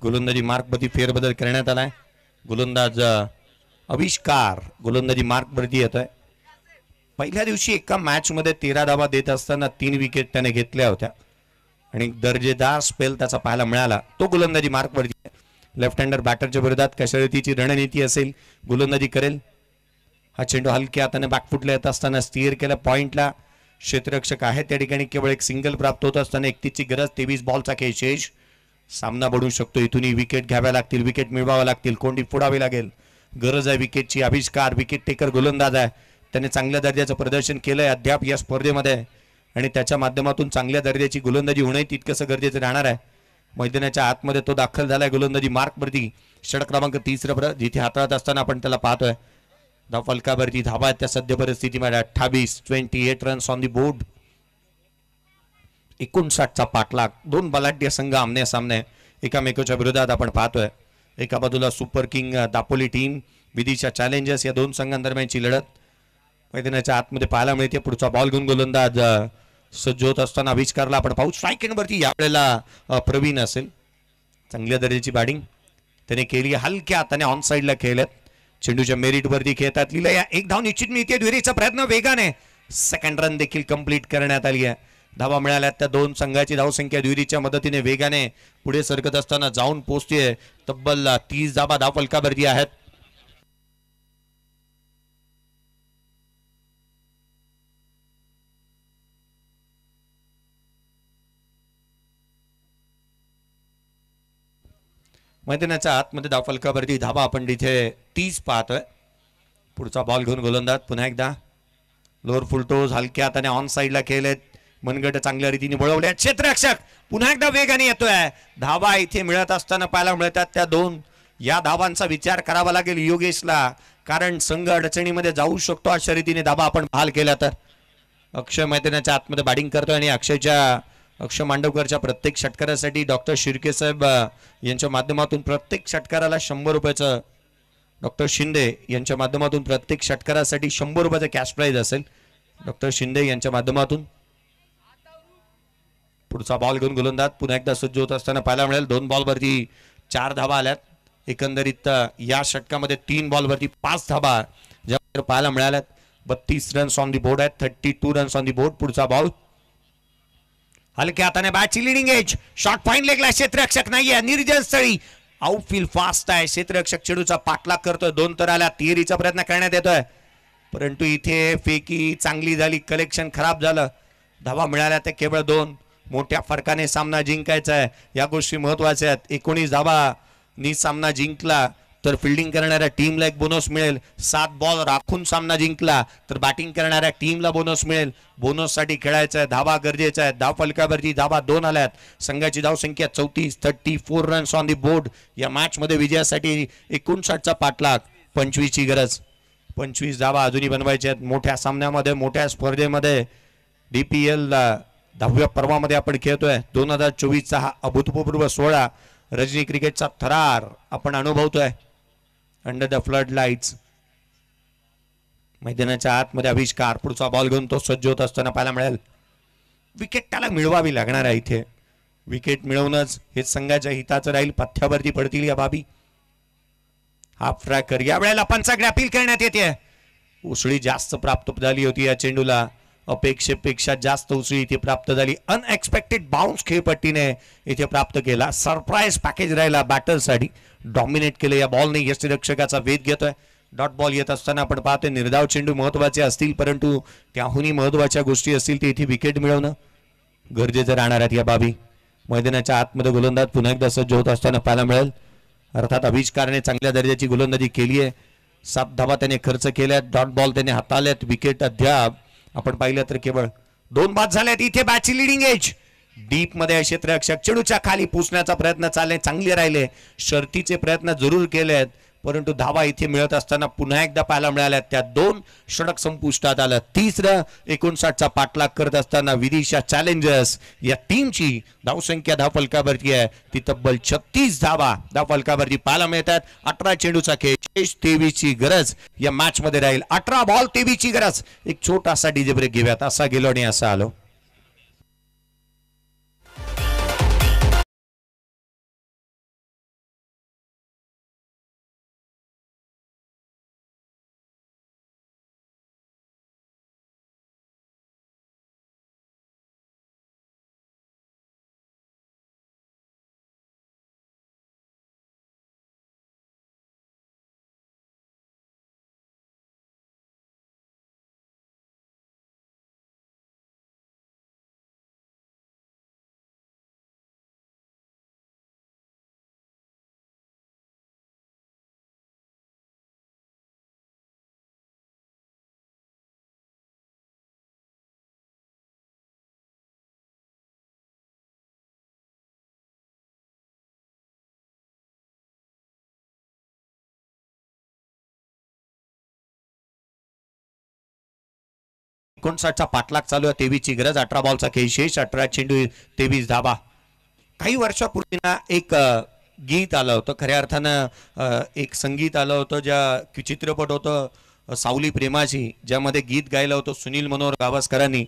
गोलंदाजी मार्कवरती फेरबदल करण्यात आलाय. गोलंदाज आविष्कार गोलंदाजी मार्कवरती येतोय. पहिल्या दिवशी एका मॅच मध्ये 13 धावा देत असताना 3 विकेट त्याने घेतल्या होत्या आणि दर्जेदार स्पेल त्याचा पाहायला मिळाला. तो गोलंदाजी मार्कवरती. लेफ्ट हँडर बॅटरच्या विरोधात कशारीतीची रणनीती असेल, गोलंदाजी करेल. हा चेंडू हलक्या हाताने बॅकफुटला येत असताना स्टीअर केला पॉइंटला. क्षेत्ररक्षक आहे त्या ठिकाणी केवळ एक सिंगल प्राप्त होत असताना 31 ची गरज. 23 बॉलचा खेळ शेष. सामना बढू शकतो. इथूनही विकेट घ्याव्या लागतील, विकेट मिळवाव्या लागतील, कोंडी फोडावी लागेल. गरज आहे विकेटची. आविष्कार विकेट टेकर गोलंदाज आहे. त्याने चांगल्या दर्जाचं प्रदर्शन केलंय अद्याप या स्पर्धेमध्ये आणि त्याच्या माध्यमातून चांगल्या दर्जाची गोलंदाजी होणे तितकंसं गरजेचं राहणार आहे. मैदानाच्या आतमध्ये तो दाखल झालाय गोलंदाजी मार्कवरती. षटक क्रमांक 30 जिथे हाताळत असताना आपण त्याला पाहतोय. धाव फलकावरती धावा त्या सध्या परिस्थितीमध्ये 28 रन्स ऑन दी बोर्ड. 59चा पाठलाग. 2 बलाढ्य संघ आमने सामने एकामेकाच्या विरोधात आपण पाहतोय. एका बाजूला super king Dapoli team, Vidisha challengers या 2 संघांदरम्यानची लढत मैदानाच्या आतमध्ये पाहायला मिळते. पुढचा बॉल घेऊन गोलंदाज सज्ज होत असताना आविष्कारला आपण पाहू. स्ट्राईक एंडवरती यावेळेला प्रवीण असेल. चांगल्या दर्जाची बॅटिंग त्याने केली. हलक्या हाताने ऑन साइडला खेळल्यात. चेंडूच्या मेरिट वरती खेळतात. लिहिलं एक धाव निश्चित मिळते. दुहेरीचा प्रयत्न वेगाने. सेकंड रन देखील कंप्लीट करण्यात आली आहे. धावा मिळाल्या त्या 2 संघाची धावसंख्या दुहेरीच्या मदतीने वेगाने पुढे सरकत असताना जाऊन पोहोचते. तब्बल 30 धावा धाव फलकावरती आहेत. मैदानाच्या आतमध्ये धाव फलकावरती धावा आपण तिथे 30 पाहतोय. पुढचा बॉल घेऊन गोलंदाज पुन्हा एकदा लोअर फुलटोज हलक्या हाताने ऑन साईडला केलेत, मनगट चांगल्या रीतीने वळवले. क्षेत्ररक्षक पुन्हा एकदा वेगाने येतोय. धावा इथे मिळत असताना पाहायला मिळतात त्या 2. या धावांचा विचार करावा लागेल योगेशला, कारण संघ अडचणीमध्ये जाऊ शकतो अशा रीतीने धावा आपण बहाल केल्या तर. अक्षय मैदानाच्या आतमध्ये बॅटिंग करतोय आणि अक्षय मांडवकरच्या प्रत्येक षटकारासाठी डॉक्टर शिर्के साहेब यांच्या माध्यमातून प्रत्येक षटकाराला 100 रुपयाचं, डॉक्टर शिंदे यांच्या माध्यमातून प्रत्येक षटकारासाठी 100 रुपयाचं कॅश प्राइज असेल. डॉक्टर शिंदे यांच्या माध्यमातून पुढचा बॉल घेऊन गोलंदाज पुन्हा एकदा सज्ज होत असताना पाहायला मिळेल. 2 बॉलवरती 4 धावा आल्यात. एकंदरीत या षटकामध्ये 3 बॉलवरती 5 धावा ज्या पाहायला मिळाल्यात. 32 रन्स ऑन दी बोर्ड आहेत. 32 रन्स ऑन दी बोर्ड. पुढचा बॉल हलक्या हाताने बॅटची लिडिंग एज, शॉट फाईन लेगला. क्षेत्ररक्षक नाहीये, निर्जल स्थळी. आउटफील्ड फास्ट आहे. क्षेत्ररक्षक चेंडूचा पाठलाग करतोय. 2 तर आल्या. तिहेरीचा प्रयत्न करण्यात येतोय, परंतु इथे फेकी चांगली झाली, कलेक्शन खराब झालं. धावा मिळाल्या ते केवळ 2. मोठ्या फरकाने सामना जिंकायचा आहे, या गोष्टी महत्वाच्या आहेत. 19 धावांनी सामना जिंकला तर फिल्डिंग करणाऱ्या टीमला एक बोनस मिळेल. 7 बॉल राखून सामना जिंकला तर बॅटिंग करणाऱ्या टीमला बोनस मिळेल. बोनससाठी खेळायचं आहे, धावा गरजेच्या आहेत. धाव फलकावरती धावा 2 आल्यात. संघाची धावसंख्या 34. 34 रन्स ऑन दी बोर्ड. या मॅच मध्ये विजयासाठी 59चा पाठलाग, 25 ची गरज. 25 धावा अजूनही बनवायच्या आहेत. मोठ्या सामन्यामध्ये, मोठ्या स्पर्धेमध्ये, DPL 10व्या पर्वामध्ये आपण खेळतोय. 2024चा हा अभूतपूर्व 16 रजनी क्रिकेटचा थरार आपण अनुभवतोय. Under the flood lights. मैदानाच्या आतमध्ये आविष्कार. पुढचा बॉल घेऊन तो सज्ज होत असताना पाहायला मिळेल. विकेट त्याला मिळवावी लागणार आहे. इथे विकेट मिळवणंच हे संघाच्या हिताचं राहील. पथ्यावरती पडतील या बाबी. हाफ ट्रॅकर या वेळेला पंचाकडे अपील करण्यात येते. उसळी जास्त प्राप्त झाली होती या चेंडूला. अपेक्षेपेक्षा जास्त उसळी इथे प्राप्त झाली. अनएक्सपेक्टेड बाउन्स खेळपट्टीने इथे प्राप्त केला. सरप्राईज पॅकेज राहिला बॅटरसाठी. डॉमिनेट केलं या बॉलने. यष्टिरक्षकाचा वेध घेतोय. डॉट बॉल येत असताना आपण पाहतोय निर्धाव चेंडू महत्वाचे असतील, परंतु त्याहूनही महत्वाच्या गोष्टी असतील ते इथे विकेट मिळवणं गरजेचं राहणार आहेत या बाबी. मैदानाच्या आतमध्ये गोलंदाज पुन्हा एकदा सज्ज होत असताना पाहायला मिळेल. अर्थात आविष्कारने चांगल्या दर्जाची गोलंदाजी केली आहे. 7 धावा त्याने खर्च केल्यात. डॉट बॉल त्याने हाताळल्यात. विकेट अद्याप आपण पाहिलं तर केवळ 2 बाद झाल्यात. इथे बॅटची लिडिंग एज. डीप मध्ये क्षेत्ररक्षक चेंडूच्या खाली पुसण्याचा प्रयत्न चालले, चांगले राहिले. शर्तीचे प्रयत्न जरूर केलेत, परंतु धावा इथे मिळत असताना पुन्हा एकदा पाहायला मिळाल्या. त्या 2 षटक संपुष्टात आलं. 59चा पाठलाग करत असताना विदिशा चॅलेंजर्स या टीमची धावसंख्या धावफलकावरती आहे ती तब्बल 36 धावा धावफलकावरती पाहायला मिळतात. 18 चेंडूचा खेळ, 23 ची गरज या मॅच मध्ये राहील. 18 बॉल 23 ची गरज. एक छोटासा डीजे ब्रेक घेऊयात. असा गेलो आणि असा आलो. चा पाठलाग चालू आहे. 23 ची गरज. 18 बॉलचा खेळ शेष. 18 चेंडू 23 धावा. काही वर्षापूर्वी ना एक गीत आलं होतं, खऱ्या अर्थानं एक संगीत आलं होतं, ज्या चित्रपट होतं सावली प्रेमाची, ज्यामध्ये गीत गायलं होतं सुनील मनोहर गावस्करांनी.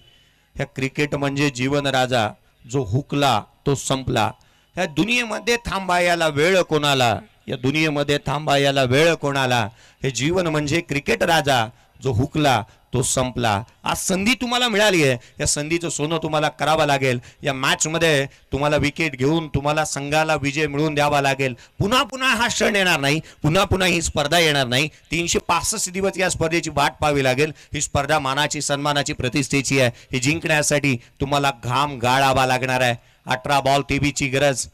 ह्या क्रिकेट म्हणजे जीवन राजा, जो हुकला तो संपला. ह्या दुनियेमध्ये थांबायला वेळ कोणाला, या दुनियेमध्ये थांबायला वेळ कोणाला. हे जीवन म्हणजे क्रिकेट राजा, जो हुकला तो संपला. आज संधी तुम्हाला मिळाली आहे. या संधीचं सोनं तुम्हाला करावं लागेल. या मॅच मध्ये तुम्हाला विकेट घेऊन तुम्हाला संघाला विजय मिळवून द्यावा लागेल. पुन्हा पुन्हा हा क्षण येणार नाही. पुन्हा पुन्हा ही स्पर्धा येणार नाही. 365 दिवस या स्पर्धेची वाट पाहावी लागेल. ही स्पर्धा मानाची, सन्मानाची, प्रतिष्ठेची आहे. हे जिंकण्यासाठी तुम्हाला घाम गाळावा लागणार आहे. 18 बॉल 23 ची गरज.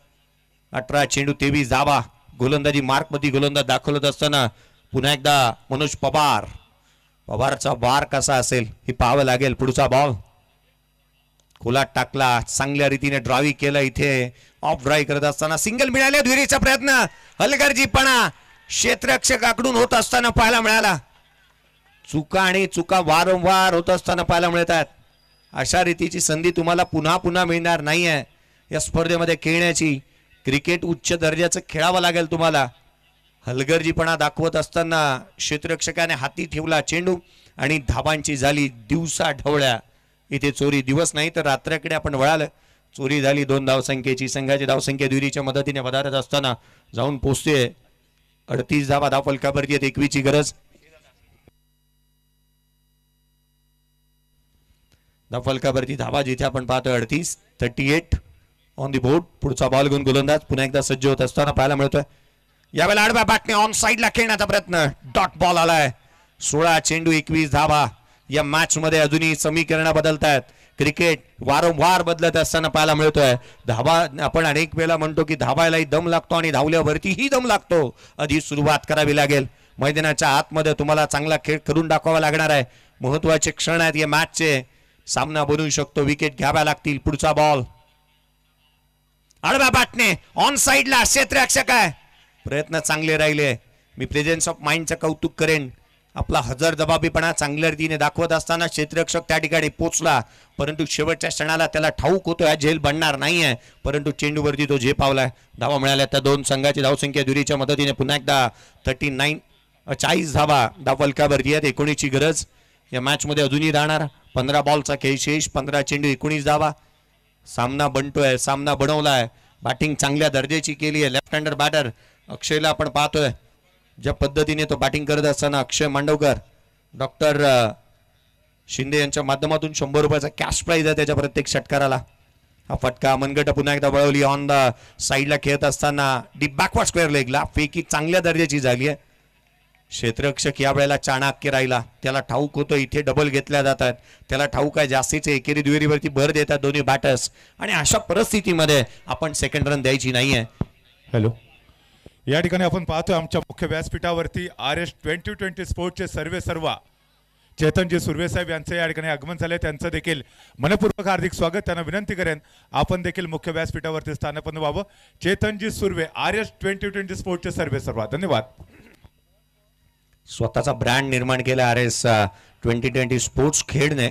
18 चेंडू 23 धावा. गोलंदाजी मार्कमध्ये गोलंदाज दाखवत असताना पुन्हा एकदा मनोज पवार पवारचा वार कसा असेल हे पाहावं लागेल. पुढचा बॉल खोलात टाकला, चांगल्या रीतीने ड्रावी केलं. इथे ऑफ ड्राईव्ह करत असताना सिंगल मिळाले. दुहेरीचा प्रयत्न हलगर्जीपणा क्षेत्ररक्षकाकडून होत असताना पाहायला मिळाला. चुका आणि चुका वारंवार होत असताना पाहायला मिळत आहेत. अशा रीतीची संधी तुम्हाला पुन्हा पुन्हा मिळणार नाहीये या स्पर्धेमध्ये खेळण्याची. क्रिकेट उच्च दर्जाचं खेळावं लागेल तुम्हाला. हलगर्जीपणा दाखवत असताना क्षेत्ररक्षकाने हाती ठेवला चेंडू आणि धाबांची झाली दिवसा ढवळ्या. इथे चोरी दिवस नाही तर रात्रीकडे आपण वळालं. चोरी झाली 2 धावसंख्येची. संघाची धावसंख्या दुहेरीच्या मदतीने वधारत असताना जाऊन पोहोचते 38 धावा. धाव फलकावरती 21ची गरज. धाव फलकावरती धावा जिथे आपण पाहतोय 38 ऑन दी बोर्ड. पुढचा बॉल घेऊन गोलंदाज पुन्हा एकदा सज्ज होत असताना पाहायला मिळतोय. यावेळेला आडव्या बॅटने ऑन साइडला खेळण्याचा प्रयत्न. डॉट बॉल आलाय. 16 चेंडू 21 धावा. या मॅच मध्ये अजूनही समीकरण बदलत आहेत. क्रिकेट वारंवार बदलत असताना पाहायला मिळतोय. धावा आपण अनेक वेळा म्हणतो की धावायलाही दम लागतो आणि धावल्यावरतीही दम लागतो. आधी सुरुवात करावी लागेल. मैदानाच्या आतमध्ये तुम्हाला चांगला खेळ करून दाखवावा लागणार आहे. महत्वाचे क्षण आहेत या मॅचचे. सामना बनवू शकतो. विकेट घ्याव्या लागतील. पुढचा बॉल आडव्या बॅटने ऑन साइडला क्षेत्ररक्षक आहे. प्रयत्न चांगले राहिले. मी प्रेझेन्स ऑफ माइंडचं कौतुक करेन. आपला हजर जबाबीपणा चांगल्या रीतीने दाखवत असताना क्षेत्ररक्षक त्या ठिकाणी पोचला, परंतु शेवटच्या क्षणाला त्याला ठाऊक होतो हा झेल बनणार नाहीये, परंतु चेंडूवरती तो झेप पावलाय. धावा मिळाल्या त्या दोन संघाची धावसंख्या दुरीच्या मदतीने पुन्हा एकदा 40 धावा धाव फलकावरती आहेत. 19ची गरज या मॅच मध्ये अजूनही राहणार. 15 बॉलचा खेळ शेष. 15 चेंडू 19 धावा. सामना बनतोय. सामना बनवलाय. बॅटिंग चांगल्या दर्जाची केली आहे. लेफ्ट हँडर बॅटर अक्षयला आपण पाहतोय ज्या पद्धतीने तो बॅटिंग करत असताना. अक्षय मांडवकर डॉक्टर शिंदे यांच्या माध्यमातून 100 रुपयाचा कॅश प्राइज आहे त्याच्या प्रत्येक षटकाराला. हा फटका मनगट पुन्हा एकदा वळवली. ऑन द साइडला खेळत असताना डीप बॅकवर्ड स्क्वेअर लेगला फेकी चांगल्या दर्जाची झाली आहे. क्षेत्ररक्षक या वेळेला चाणाक्य राहिला. त्याला ठाऊक होतं इथे डबल घेतल्या जातात. त्याला ठाऊक आहे जास्तीचे एकेरी दुहेरीवरती भर देतात दोन्ही बॅटर्स, आणि अशा परिस्थितीमध्ये आपण सेकंड रन द्यायची नाहीये. हॅलो, या ठिकाणी आपण पाहतोय आमच्या मुख्य व्यासपीठावरती RS 2020 स्पोर्ट्सचे सर्वा चेतनजी सुर्वे साहेब यांचे या ठिकाणी आगमन झाले. त्यांचं देखील मनपूर्वक हार्दिक स्वागत. त्यांना विनंती करेन आपण देखील मुख्य व्यासपीठावरती स्थानपन्न व्हावं. चेतनजी सुर्वे RS 2020 स्पोर्ट्सचे सर्वा. धन्यवाद. स्वतःचा ब्रँड निर्माण केला RS 2020 स्पोर्ट्स खेळने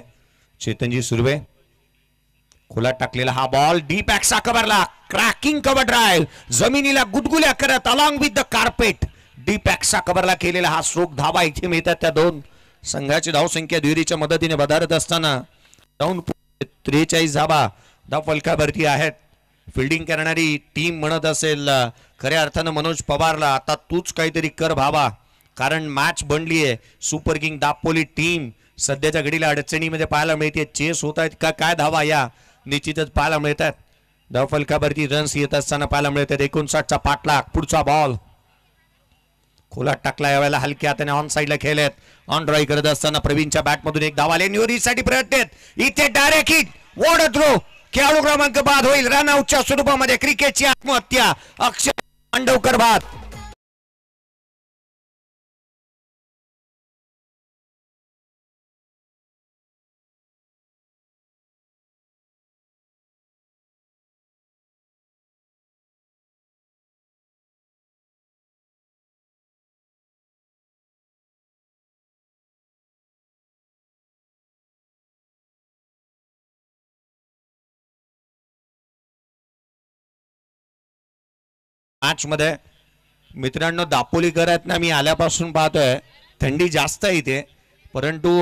चेतनजी सुर्वे. खुला टाकलेला हा बॉल डीप ॲक्सा कव्हरला. क्रॅकिंग कव्हर ड्राइव्ह जमिनीला गुदगुल्या करत along with the carpet deep extra कव्हरला केलेला हा स्ट्रोक. धावा इथे मिळतात त्या दोन संघाची धावसंख्या दुहेरीच्या मदतीने वधारत असताना जाऊन 43 धावा धाव फलकावरती आहेत. फिल्डिंग करणारी टीम म्हणत असेल खऱ्या अर्थानं मनोज पवारला, आता तूच काहीतरी कर भावा, कारण मॅच बनली आहे. सुपर किंग दापोली टीम सध्याच्या घडीला अडचणीमध्ये पाहायला मिळते. चेस होत आहेत का काय धावा या निश्चितच पाहायला मिळतात. धाव फलकावरती रन्स येत असताना पाहायला मिळतात. 59चा पाठलाग. पुढचा बॉल खोलात टाकला. यावेळेला हलक्या हाताने ऑन साइडला खेळलेत. ऑन ड्राईव्ह करत असताना प्रवीणच्या बॅटमधून एक धाव आले. न्यूरीसाठी प्रयत्न आहेत इथे. Direct hit. वॉड थ्रो. खेळाडू क्रमांक बाद होईल. रन आउटच्या स्वरूपामध्ये क्रिकेटची आत्महत्या. अक्षय मांडवकर बाद. मॅच मध्ये मित्रांनो दापोलीकर आहेत ना, मी आल्यापासून पाहतोय थंडी जास्त आहे इथे, परंतु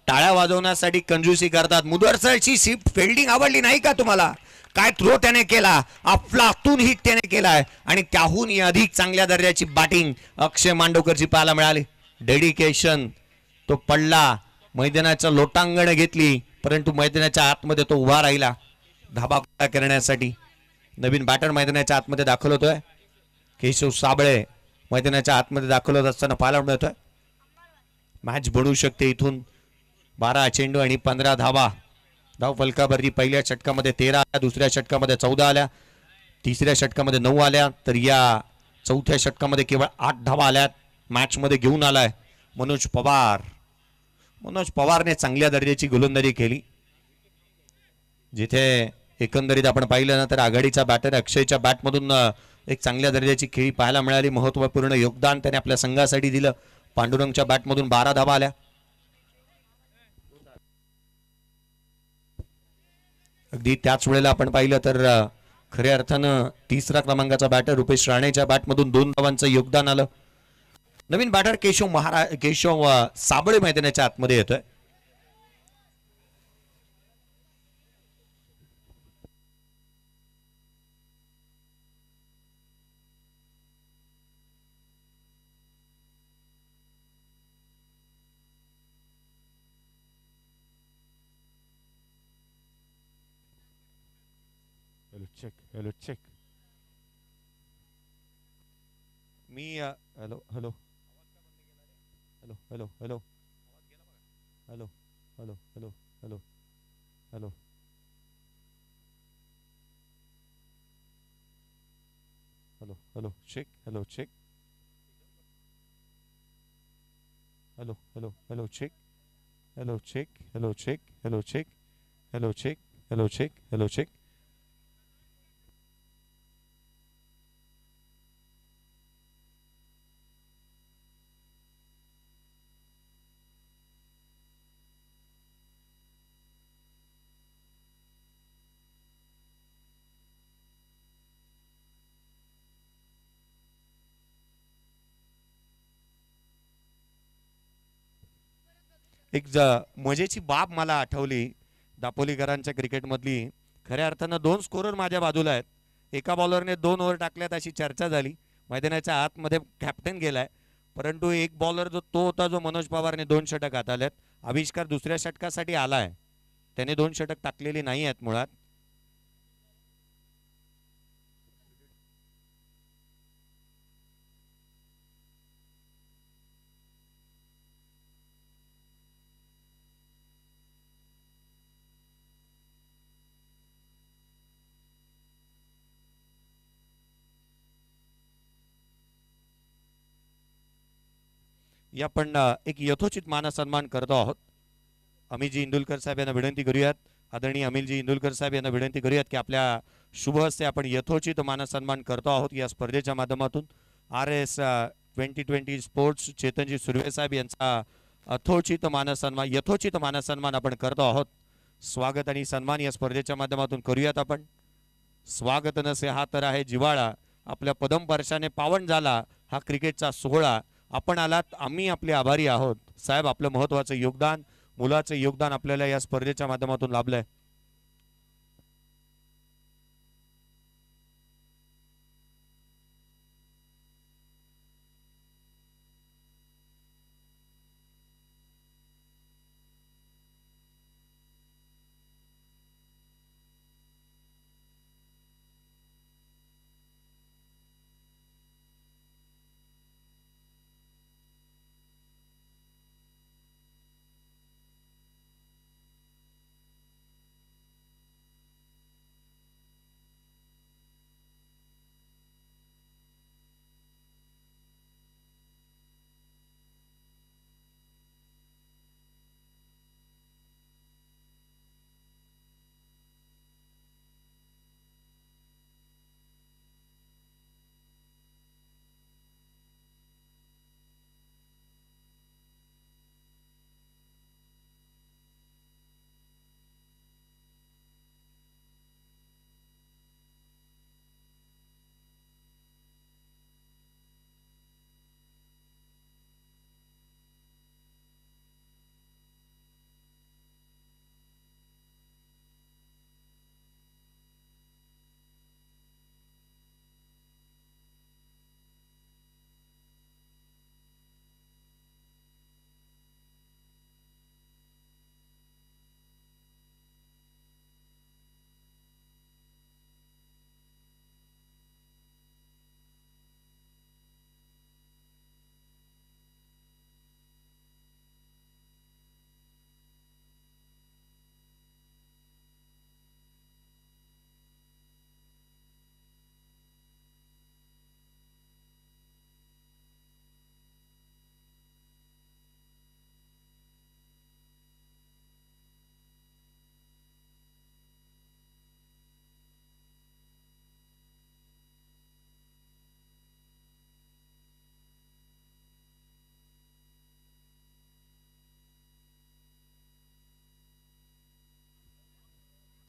टाळ्या वाजवण्यासाठी कंजूसी करतात. मुदरसरची फिल्डिंग आवडली नाही का तुम्हाला? काय थ्रो त्याने केला. अफलातून हिट त्याने केलाय आणि त्याहून अधिक चांगल्या दर्जाची बॅटिंग अक्षय मांडवकरची पाहायला मिळाली. डेडिकेशन. तो पडला. मैदानाच्या लोटांगण घेतली, परंतु मैदानाच्या आतमध्ये तो उभा राहिला धाबा करण्यासाठी. नवीन बॅटर मैदानाच्या आतमध्ये दाखल होतोय. केशव साबळे मैदानाच्या आतमध्ये दाखल होत असताना पाहायला मिळतोय. मॅच बनवू शकते इथून. 12 चेंडू आणि 15 धावा धाव फलकावरती. पहिल्या षटकामध्ये 13 आल्या, दुसऱ्या षटकामध्ये 14 आल्या, तिसऱ्या षटकामध्ये 9 आल्या, तर या चौथ्या षटकामध्ये केवळ 8 धावा आल्यात. मॅच मध्ये घेऊन आलाय मनोज पवार. मनोज पवारने चांगल्या दर्जाची गोलंदाजी केली. जिथे एकंदरीत आपण पाहिलं ना तर आघाडीचा बॅटर अक्षयच्या बॅटमधून एक चांगल्या दर्जाची खेळी पाहायला मिळाली. महत्त्वपूर्ण योगदान त्याने आपल्या संघासाठी दिलं. पांडुरंगच्या बॅटमधून 12 धावा आल्या. अगदी त्याच वेळेला आपण पाहिलं तर खऱ्या अर्थानं तिसरा क्रमांकाचा बॅटर रुपेश राणेच्या बॅटमधून 2 धावांचं योगदान आलं. नवीन बॅटर केशव साबळे मैदानाच्या आतमध्ये येतोय. Hello check. मी hello hello hello hello hello hello hello hello hello hello hello hello check. Hello check. Hello hello hello check. Hello check. Hello check. Hello check. Hello check. Hello check. Hello check. एक मजेची बाब मला आठवली दापोलीकरांच्या क्रिकेटमधली. खऱ्या अर्थानं 2 scorer माझ्या बाजूला आहेत. एका बॉलरने 2 ओव्हर टाकल्यात अशी चर्चा झाली. मैदानाच्या आतमध्ये कॅप्टन गेलाय, परंतु एक बॉलर तो होता जो मनोज पवारने 2 षटक हाताळल्यात. आविष्कार दुसऱ्या षटकासाठी आलाय, त्याने 2 षटक टाकलेली नाही आहेत मुळात. या आपण एक यथोचित मानसन्मान करतो आहोत. अमिलजी इंदुलकर साहेब यांना विनंती करूयात. आदरणीय अमिलजी इंदुलकर साहेब यांना विनंती करूयात की आपल्या शुभ हस्ते आपण यथोचित मानसन्मान करतो आहोत या स्पर्धेच्या माध्यमातून. RS 2020 स्पोर्ट्स चेतनजी सुर्वे साहेब यांचा यथोचित मानसन्मान आपण करतो आहोत. स्वागत आणि सन्मान या स्पर्धेच्या माध्यमातून करूयात आपण. स्वागत नसे हा तर आहे जिवाळा, आपल्या पदमस्पर्शाने पावन झाला हा क्रिकेटचा सोहळा. आपण आलात, आम्ही आपले आभारी आहोत. साहेब, आपलं महत्त्वाचं योगदान, मुलाचं योगदान आपल्याला या स्पर्धेच्या माध्यमातून लाभलंय.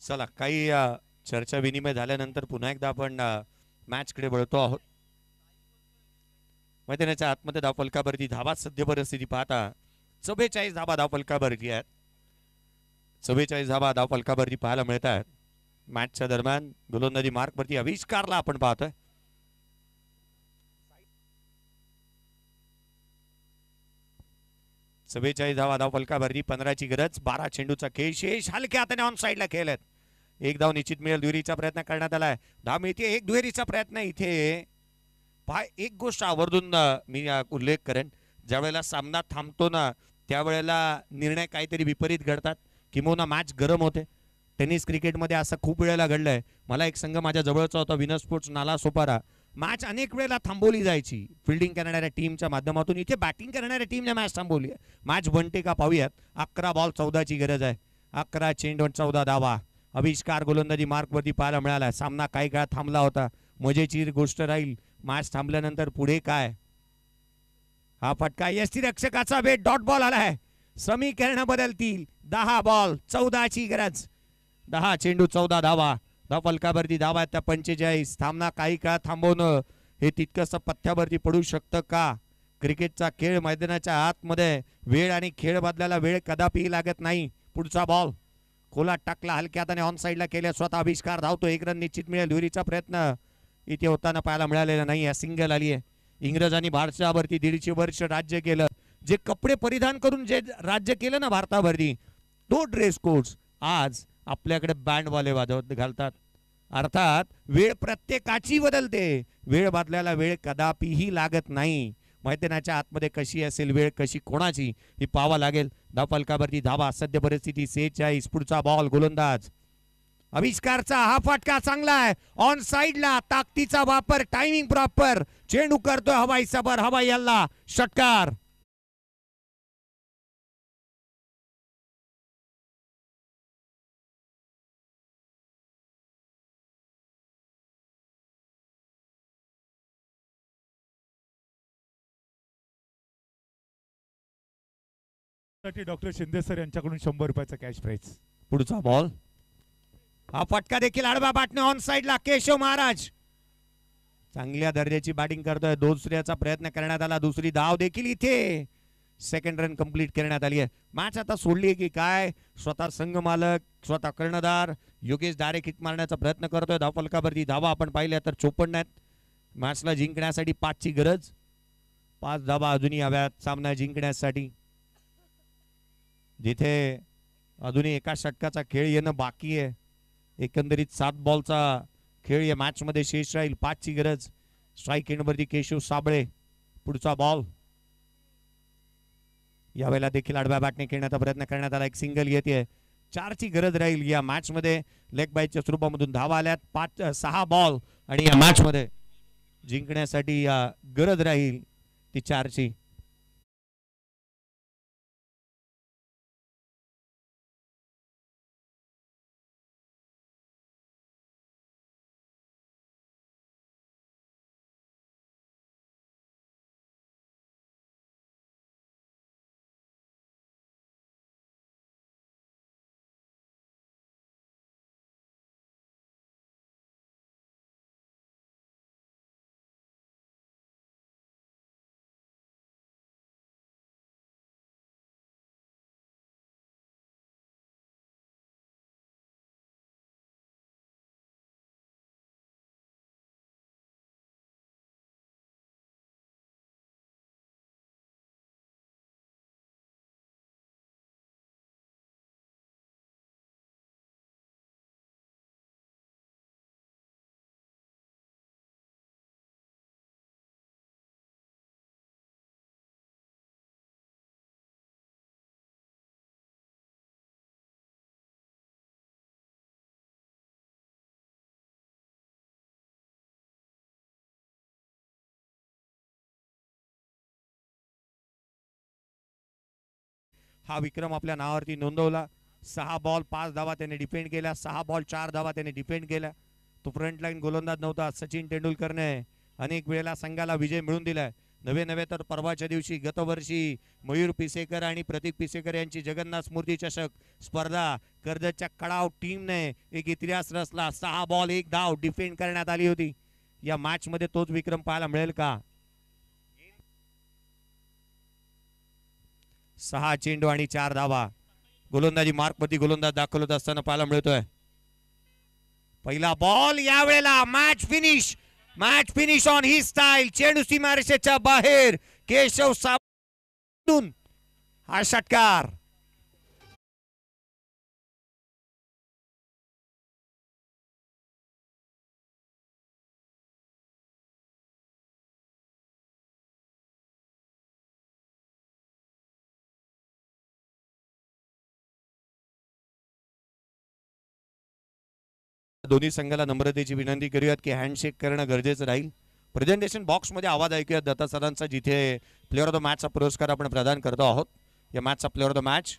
चला काही चर्चा विनिमय झाल्यानंतर पुन्हा एकदा आपण मॅचकडे वळतो आहोत. मैदानाच्या आतमध्ये धावफलकावरती धावा सध्या परिस्थिती पाहता 44 धावा धावफलकावरती आहेत. 44 धावा धावफलकावरती पाहायला मिळत आहेत. मॅचच्या दरम्यान गोलंदाजी मार्कवरती आविष्कारला आपण पाहतोय. चव्वेचाळीस धावा धावफलकावरती 15ची गरज. 12 चेंडूचा खेळ शेष हलक्या हाताने ऑन साईडला खेळत. एक धाव निश्चित मिळेल. दुहेरीचा प्रयत्न करण्यात आलाय. धाव मिळते. एक दुहेरीचा प्रयत्न इथे पाय. एक गोष्ट आवर्जून मी उल्लेख करेन, ज्या वेळेला सामना थांबतो ना त्यावेळेला निर्णय काहीतरी विपरीत घडतात किंवा मॅच गरम होते. टेनिस क्रिकेटमध्ये असं खूप वेळेला घडलंय. मला एक संघ माझ्या जवळचा होता, winner sports Nala Sopara. Match अनेक वेळेला थांबवली जायची फिल्डिंग करणाऱ्या टीमच्या माध्यमातून. इथे बॅटिंग करणाऱ्या टीमने मॅच थांबवली आहे. मॅच बनते का पाहूयात. 11 बॉल 14ची गरज आहे. 11 चेंडू 14 धावा. आविष्कार गोलंदाजी मार्कवरती पाहायला मिळाला. सामना काही काळ थांबला होता. मजेशीर गोष्ट राहील मॅच थांबल्यानंतर पुढे काय. हा फटका यष्टीरक्षकाचा वेट. डॉट बॉल आलाय. समीकरण बदलतील. 10 बॉल 14ची गरज. 10 चेंडू 14 धावा. धावफलकावरती धावा त्या 45. सामना काही काळ थांबवणं हे तितकंसं पथ्यावरती पडू शकतं का. क्रिकेटचा खेळ मैदानाच्या आतमध्ये वेळ आणि खेळ बदलायला वेळ कदापि लागत नाही. पुढचा बॉल खोला टाकला. हलक्या हाताने ऑन साईडला केल्या. स्वतः आविष्कार धावतो. 1 रन निश्चित मिळेल. दुहेरीचा प्रयत्न इथे होताना पाहायला मिळालेला नाही. या सिंगल आली आहे. इंग्रजांनी भारतावरती 150 वर्ष राज्य केलं. जे कपडे परिधान करून जे राज्य केलं ना भारतावरती, तो ड्रेस कोड्स आज आपल्याकडे बँडवाले वाजवत घालतात. अर्थात वेळ प्रत्येकाची बदलते. वेळ बदलायला वेळ कदापिही लागत नाही. मैदानाच्या आतमध्ये कशी असेल वेळ, कशी कोणाची, ही पाहावं लागेल. धावफलकावरती धावा सध्या परिस्थिती 46. पुढचा बॉल गोलंदाज आविष्कारचा. हा फटका चांगला आहे. ऑन साईडला ताकदीचा वापर. Timing proper. चेंडू करतोय हवाई सबर. हवाई हल्ला. षटकार. डॉक्टर शिंदे सर यांच्याकडून 100 रुपयाचा कॅश प्राइज. पुढचा बॉल. हा फटका देखील आडवा बाटणे. ऑन साईडला केशव महाराज. चांगल्या दर्जाची बॅटिंग करतोय. दुसऱ्याचा प्रयत्न करण्यात आला. दुसरी धाव देखील इथे. सेकंड रन कंप्लीट करण्यात आली आहे. मॅच आता सोडली आहे की काय. स्वतः संघ मालक, स्वतः कर्णधार योगेश डायरेक्ट हिट मारण्याचा प्रयत्न करतोय. धावफलकावरती धावा आपण पाहिल्या तर 54 आहेत. मॅचला जिंकण्यासाठी 5ची गरज. 5 धावा अजूनही हव्यात सामना जिंकण्यासाठी. जिथे अजूनही एका षटकाचा खेळ येणं बाकी आहे. एकंदरीत 7 बॉलचा खेळ या मॅच मध्ये शेष राहील. 5ची गरज. स्ट्राईक एंडवरती केशव साबळे. पुढचा बॉल. यावेळेला देखील आडव्या बॅटने खेळण्याचा प्रयत्न करण्यात आला. एक सिंगल येते. 4ची गरज राहील या मॅच मध्ये. लेग बायच्या स्वरूपामधून धावा आल्यात. 6 बॉल आणि या मॅच मध्ये जिंकण्यासाठी गरज राहील ती 4ची. हा विक्रम आपल्या नावावरती नोंदवला. 6 बॉल 5 धावा त्याने डिफेंड केल्या. 6 बॉल 4 धावा त्याने डिफेंड केल्या. तो फ्रंट लाईन गोलंदाज नव्हता. सचिन तेंडुलकरने अनेक वेळेला संघाला विजय मिळवून दिलाय. नवे नवे तर परवाच्या दिवशी गतवर्षी मयूर पिसेकर आणि प्रतीक पिसेकर यांची जगन्नाथ स्मृती चषक स्पर्धा कर्जतच्या कडाव टीमने एक इतिहास रचला. 6 बॉल 1 धाव डिफेंड करण्यात आली होती. या मॅच मध्ये तोच विक्रम पाहायला मिळेल का? 6 चेंडू आणि 4 धावा. गोलंदाजी मार्कवरती गोलंदाज दाखल होत असताना पाहायला मिळतोय. पहिला बॉल यावेळेला match finish on he style. चेंडू सीमारेषेच्या बाहेर. केशव सावंत हा षटकार. दोन्ही संघाला नम्रतेची विनंती करूयात की हँडशेक करणं गरजेचं राहील. प्रेझेंटेशन बॉक्स मध्ये आवाज ऐकूयात दत्ता सरांचा, जिथे प्लेअर ऑफ द मॅचचा पुरस्कार आपण प्रदान करतो आहोत. या मॅचचा प्लेअर ऑफ द मॅच